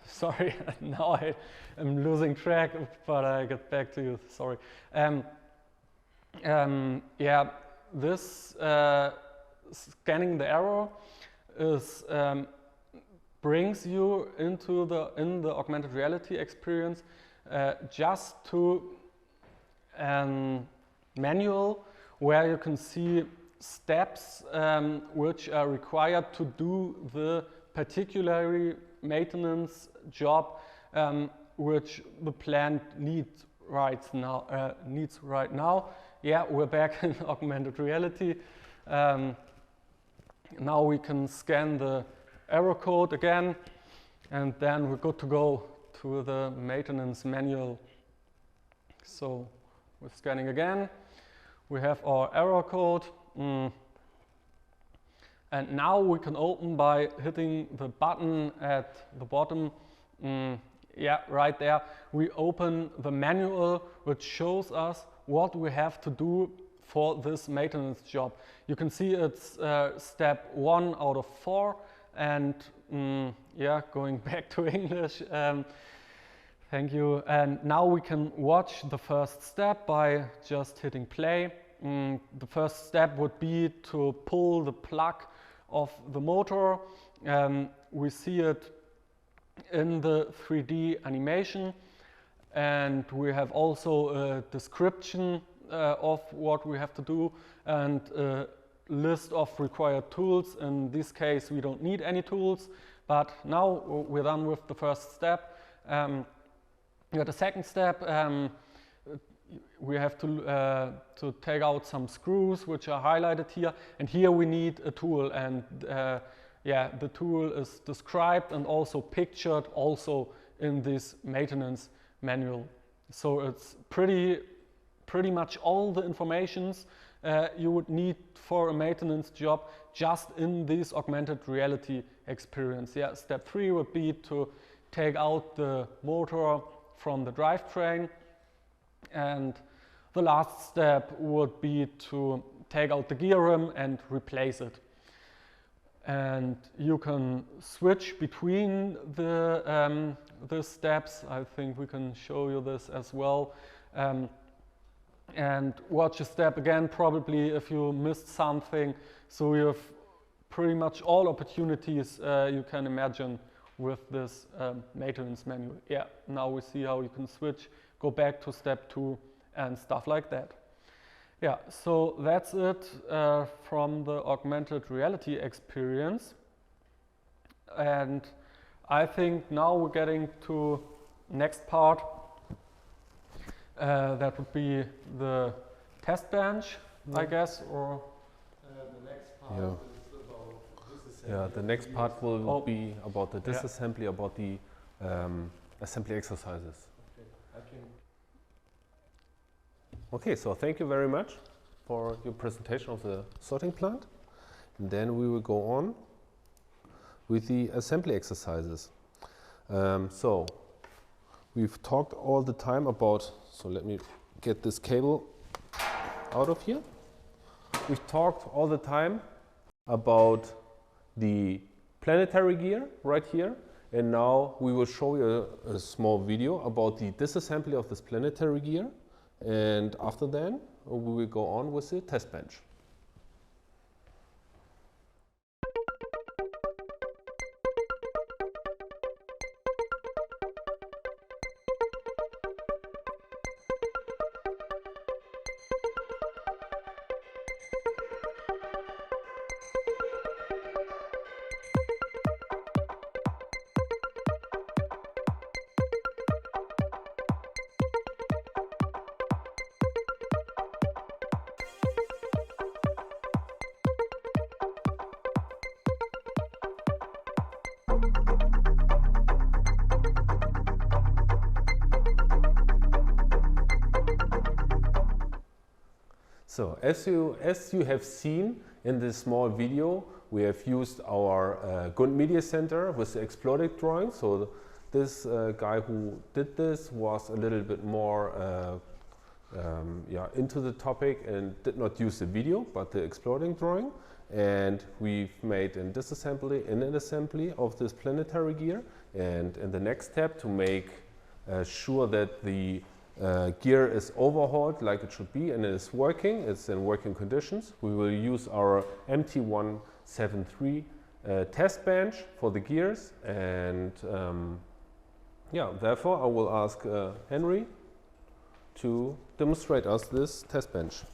C: sorry, now I am losing track, but I get back to you, sorry. Yeah, this scanning the error is brings you into the augmented reality experience just to manual where you can see steps which are required to do the particular maintenance job which the plant needs right now. Yeah, we're back in augmented reality. Now we can scan the error code again, and then we're good to go to the maintenance manual. So we're scanning again. We have our error code. And now we can open by hitting the button at the bottom. Yeah, right there. We open the manual, which shows us what we have to do for this maintenance job. You can see it's step 1 out of 4. And yeah, going back to English. Thank you. And now we can watch the first step by just hitting play. The first step would be to pull the plug of the motor. We see it in the 3D animation, and we have also a description of what we have to do and a list of required tools. In this case, we don't need any tools, but now we're done with the first step. The second step, we have to take out some screws which are highlighted here, and here we need a tool, and yeah, the tool is described and also pictured also in this maintenance manual. So it's pretty much all the informations you would need for a maintenance job just in this augmented reality experience. Yeah, step 3 would be to take out the motor from the drivetrain, and the last step would be to take out the gear rim and replace it. And you can switch between the steps. I think we can show you this as well. And watch a step again, probably if you missed something. So you have pretty much all opportunities you can imagine with this maintenance manual. Yeah, now we see how you can switch, go back to step 2 and stuff like that. Yeah, so that's it from the augmented reality experience. And I think now we're getting to next part. That would be the test bench, I guess, or the next part is about disassembly.
A: Yeah, the next part will be about the disassembly, about the assembly exercises. Okay, so thank you very much for your presentation of the sorting plant. And then we will go on with the assembly exercises. So we've talked all the time about, so let me get this cable out of here. We've talked all the time about the planetary gear right here. And now we will show you a small video about the disassembly of this planetary gear. And after that, we will go on with the test bench. So, as you have seen in this small video, we have used our GUNT Media Center with the exploded drawing. So this guy who did this was a little bit more into the topic and did not use the video, but the exploding drawing. And we've made an assembly of this planetary gear. And in the next step, to make sure that the gear is overhauled like it should be and it is working, it's in working conditions, we will use our MT173 test bench for the gears. And therefore I will ask Henry to demonstrate us this test bench.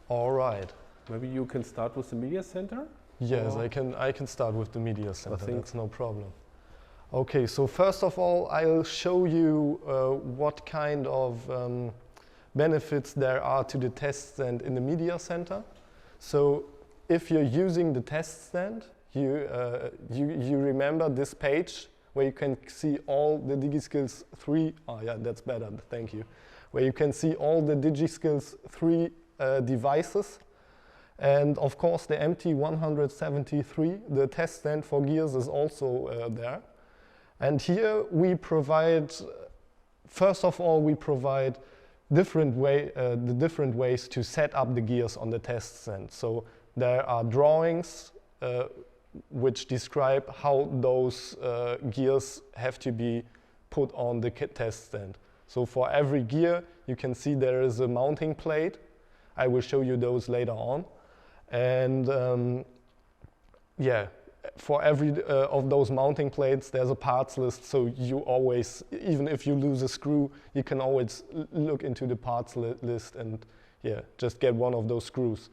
D: All right.
A: Maybe you can start with the media center?
D: Yes, I can start with the media center. That's no problem. Okay, so first of all, I'll show you what kind of benefits there are to the test stand in the media center. So if you're using the test stand, you remember this page where you can see all the DigiSkills 3. Oh yeah, that's better, thank you. Where you can see all the DigiSkills 3 devices. And of course the MT173, the test stand for gears, is also there. And here we provide, first of all, we provide the different ways to set up the gears on the test stand. So there are drawings which describe how those gears have to be put on the test stand. So for every gear, you can see there is a mounting plate. I will show you those later on. And for every of those mounting plates, there's a parts list, so you always, even if you lose a screw, you can always look into the parts list and just get one of those screws.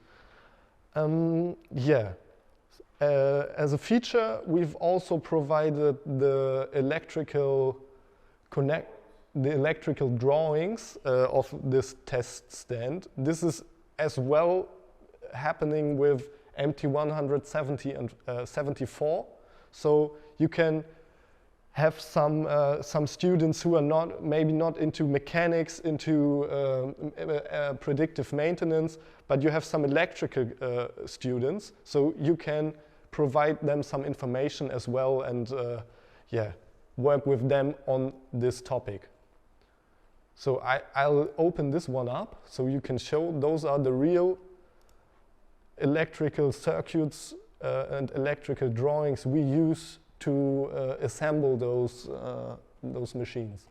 D: As a feature, we've also provided the electrical drawings of this test stand. This is as well happening with MT170 and 74. So you can have some students who are maybe not into mechanics, into predictive maintenance, but you have some electrical students, so you can provide them some information as well and work with them on this topic. So I'll open this one up so you can show those are the real electrical circuits and electrical drawings we use to assemble those machines.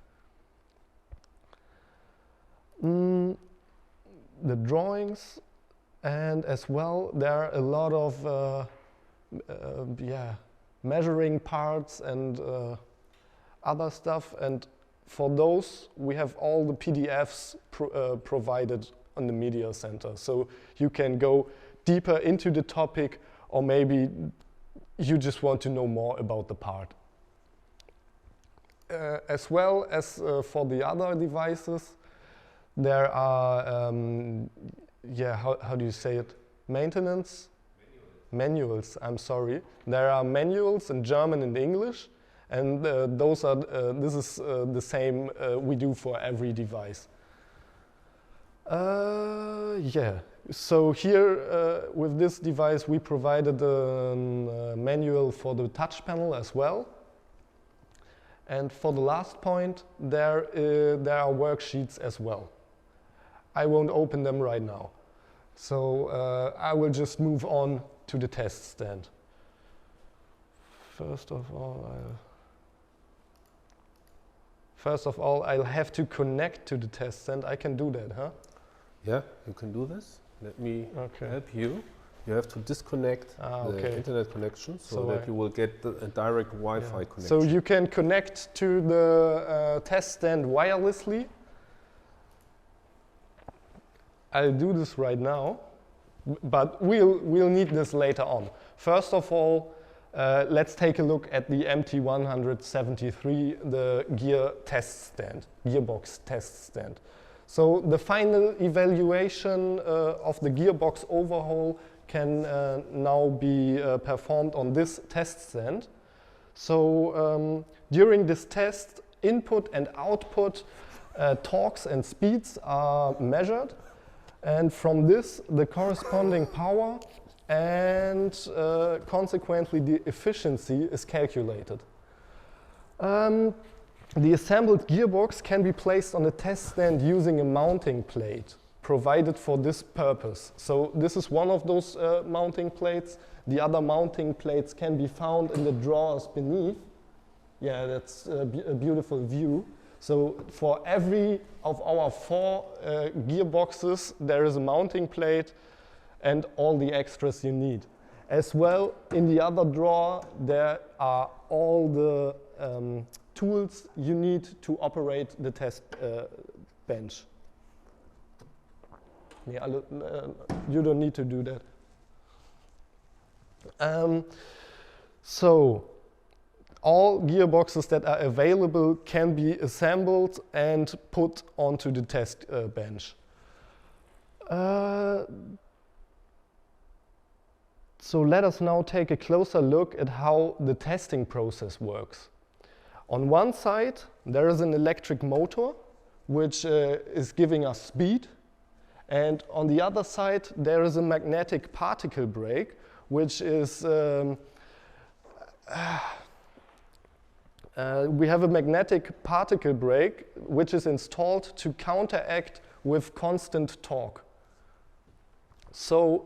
D: The drawings, and as well there are a lot of measuring parts and other stuff, and for those we have all the PDFs provided on the media center, so you can go deeper into the topic, or maybe you just want to know more about the part. As well as for the other devices, there are, how do you say it? Maintenance? Manuals, I'm sorry. There are manuals in German and English, and this is the same we do for every device. So here with this device we provided a manual for the touch panel as well. And for the last point, there are worksheets as well. I won't open them right now. So I will just move on to the test stand. First of all, I'll have to connect to the test stand. I can do that, huh?
A: Yeah, you can do this. Let me help you. You have to disconnect the internet connection so that you will get a direct Wi-Fi connection.
D: So you can connect to the test stand wirelessly. I'll do this right now, but we'll need this later on. First of all, let's take a look at the MT173, the gearbox test stand. So the final evaluation of the gearbox overhaul can now be performed on this test stand. So during this test, input and output torques and speeds are measured, and from this the corresponding power and consequently the efficiency is calculated. The assembled gearbox can be placed on a test stand using a mounting plate provided for this purpose. So this is one of those mounting plates. The other mounting plates can be found in the drawers beneath. Yeah, that's a beautiful view. So for every of our 4 gearboxes, there is a mounting plate and all the extras you need. As well, in the other drawer, there are all the tools you need to operate the test bench. Yeah, you don't need to do that. So all gearboxes that are available can be assembled and put onto the test bench. So let us now take a closer look at how the testing process works. On one side, there is an electric motor, which is giving us speed. And on the other side, there is a magnetic particle brake, which is, we have a magnetic particle brake, which is installed to counteract with constant torque. So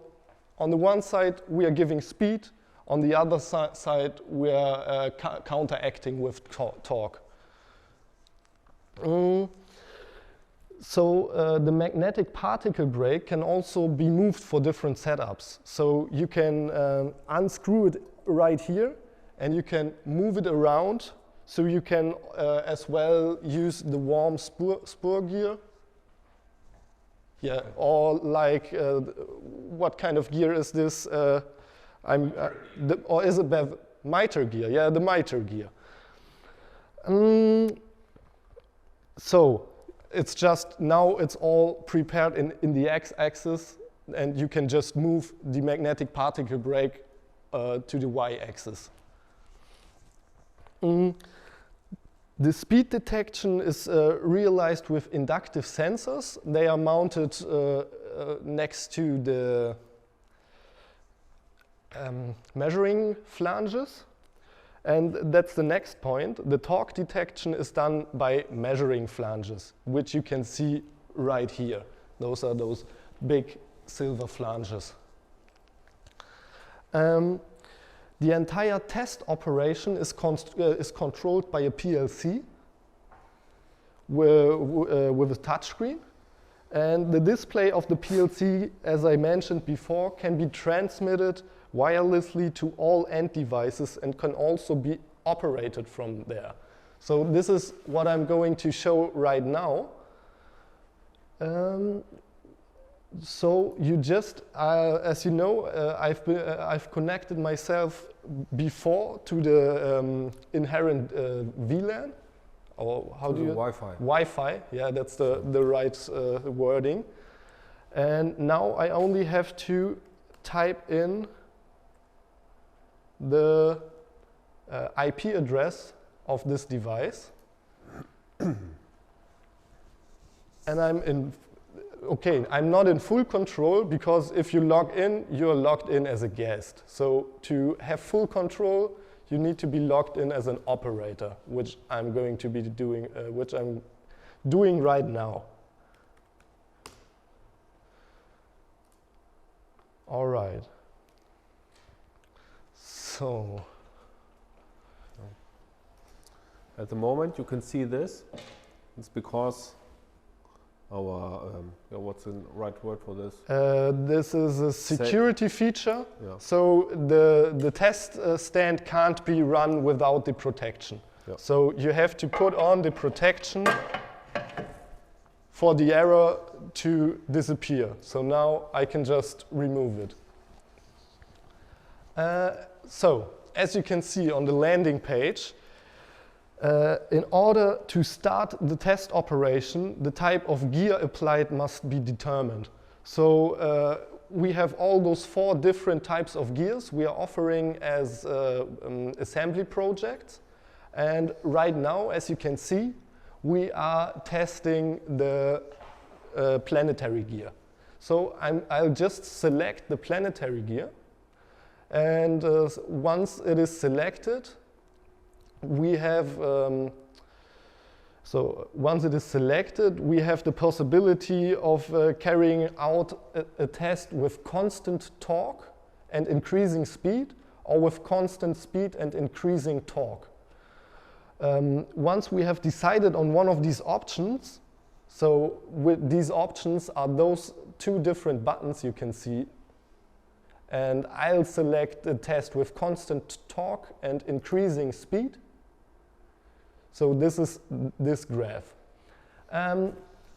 D: on the one side, we are giving speed. On the other side, we are counteracting with torque. So the magnetic particle brake can also be moved for different setups. So you can unscrew it right here, and you can move it around. So you can as well use the warm spur gear. Yeah, or like, what kind of gear is this? Or is it miter gear? Yeah, the miter gear. So it's just, now it's all prepared in the x-axis, and you can just move the magnetic particle brake to the y-axis. The speed detection is realized with inductive sensors. They are mounted next to the measuring flanges. And that's the next point. The torque detection is done by measuring flanges, which you can see right here. Those are those big silver flanges. The entire test operation is controlled by a PLC with a touchscreen. And the display of the PLC, as I mentioned before, can be transmitted wirelessly to all end devices and can also be operated from there. So this is what I'm going to show right now. So you just, as you know, I've connected myself before to the inherent VLAN, or how do you?
A: Wi-Fi.
D: Wi-Fi, yeah, that's the right wording. And now I only have to type in the IP address of this device. And I'm not in full control, because if you log in, you're logged in as a guest. So to have full control, you need to be logged in as an operator, which I'm going to be doing, which I'm doing right now. All right. So
A: at the moment, you can see this. It's because our, what's the right word for this?
D: This is a security feature.
A: Yeah.
D: So the test stand can't be run without the protection.
A: Yeah.
D: So you have to put on the protection for the error to disappear. So now I can just remove it. So as you can see on the landing page, in order to start the test operation, the type of gear applied must be determined. So we have all those 4 different types of gears we are offering as assembly projects. And right now, as you can see, we are testing the planetary gear. So I'll just select the planetary gear. And once it is selected, we have we have the possibility of carrying out a test with constant torque and increasing speed, or with constant speed and increasing torque. Once we have decided on one of these options, so with these options are those 2 different buttons you can see, and I'll select the test with constant torque and increasing speed. So this is this graph.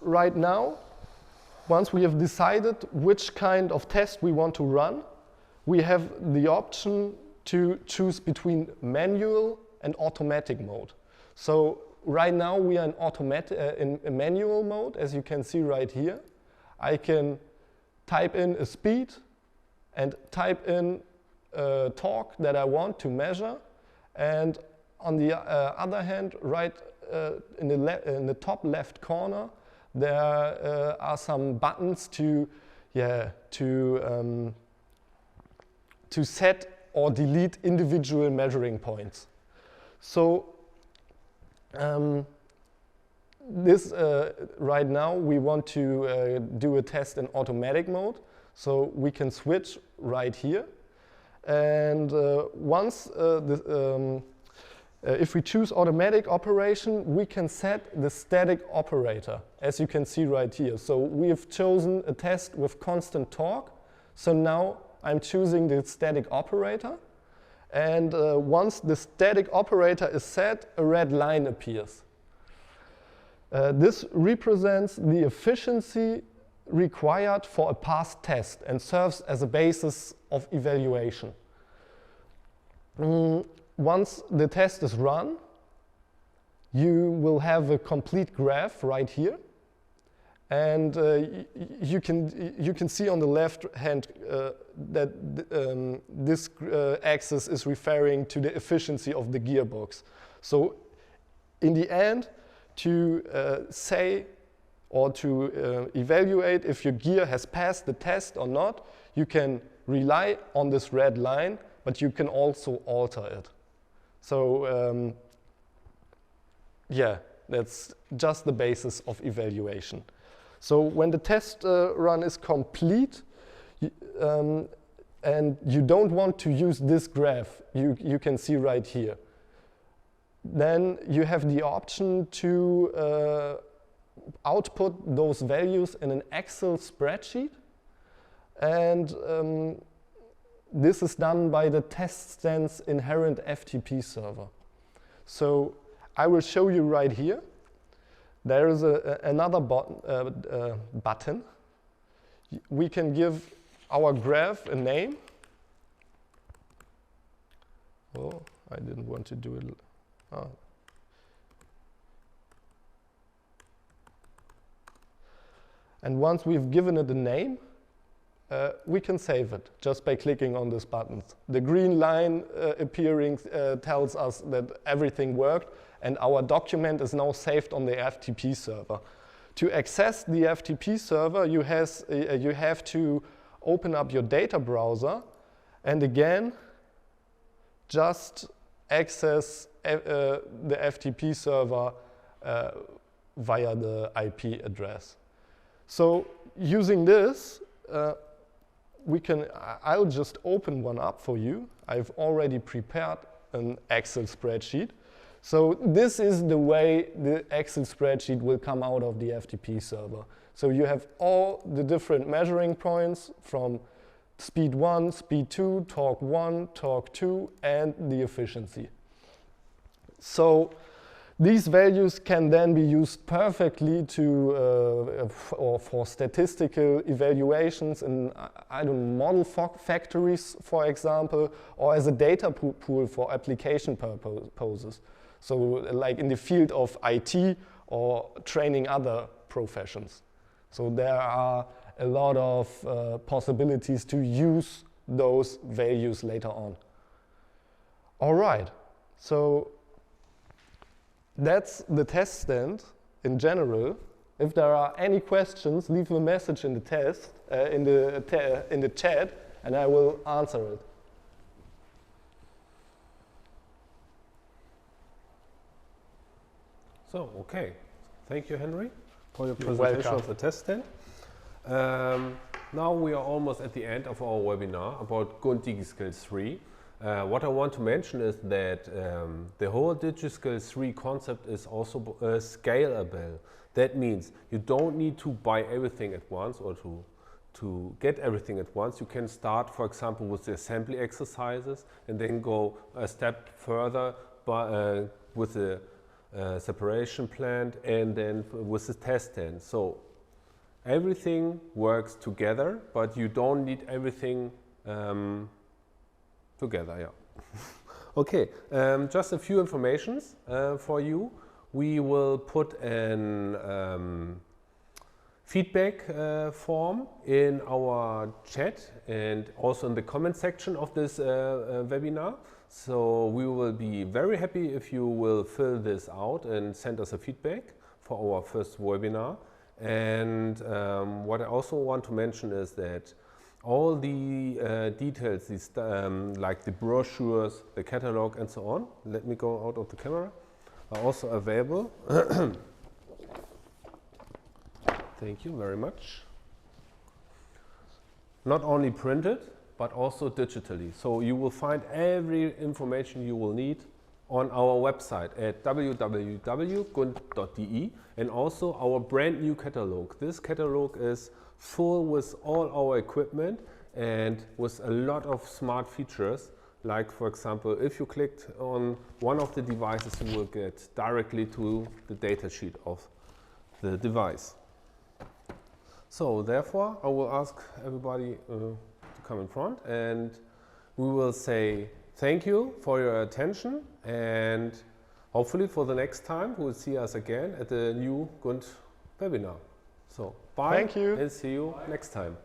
D: Right now, once we have decided which kind of test we want to run, we have the option to choose between manual and automatic mode. So right now we are in a manual mode, as you can see right here. I can type in a speed and type in a torque that I want to measure, and on the other hand, right in the top left corner, there are some buttons to set or delete individual measuring points. So right now we want to do a test in automatic mode, so we can switch right here. And once if we choose automatic operation, we can set the static operator, as you can see right here. So we have chosen a test with constant torque. So now I'm choosing the static operator. And once the static operator is set, a red line appears. This represents the efficiency required for a passed test and serves as a basis of evaluation. Once the test is run, you will have a complete graph right here. And you can see on the left hand that this axis is referring to the efficiency of the gearbox. So in the end, to say or to evaluate if your gear has passed the test or not, you can rely on this red line, but you can also alter it. So yeah, that's just the basis of evaluation. So when the test run is complete, and you don't want to use this graph you can see right here, then you have the option to output those values in an Excel spreadsheet. And this is done by the test stand's inherent FTP server. So I will show you right here. There is another button. We can give our graph a name. Oh, I didn't want to do it. Oh. And once we've given it a name, we can save it just by clicking on these buttons. The green line appearing tells us that everything worked, and our document is now saved on the FTP server. To access the FTP server, you have to open up your data browser, and again, just access the FTP server via the IP address. So using this, I'll just open one up for you. I've already prepared an Excel spreadsheet. So this is the way the Excel spreadsheet will come out of the FTP server. So you have all the different measuring points from speed 1, speed 2, torque 1, torque 2, and the efficiency. So these values can then be used perfectly to or for statistical evaluations in, I don't know, model factories, for example, or as a data pool for application purposes. So like in the field of IT or training other professions. So there are a lot of possibilities to use those values later on. All right, so that's the test stand in general. If there are any questions, leave a message in the in the chat, and I will answer it.
A: So, okay. Thank you, Henry, for your presentation of the test stand. Now we are almost at the end of our webinar about GUNT-DigiSkills 3. What I want to mention is that the whole DigiSkills 3 concept is also scalable. That means you don't need to buy everything at once or to get everything at once. You can start, for example, with the assembly exercises and then go a step further with the separation plant and then with the test stand. So everything works together, but you don't need everything together, yeah. Okay, just a few informations for you. We will put an feedback form in our chat and also in the comment section of this webinar. So we will be very happy if you will fill this out and send us a feedback for our first webinar. And what I also want to mention is that all the details, like the brochures, the catalog and so on, let me go out of the camera, are also available. Thank you very much. Not only printed, but also digitally. So you will find every information you will need on our website at www.gunt.de, and also our brand new catalog. This catalog is full with all our equipment and with a lot of smart features. Like, for example, if you clicked on one of the devices, you will get directly to the datasheet of the device. So therefore, I will ask everybody to come in front, and we will say thank you for your attention, and hopefully for the next time we will see us again at the new GUNT webinar. So bye,
D: thank you,
A: and see you next time.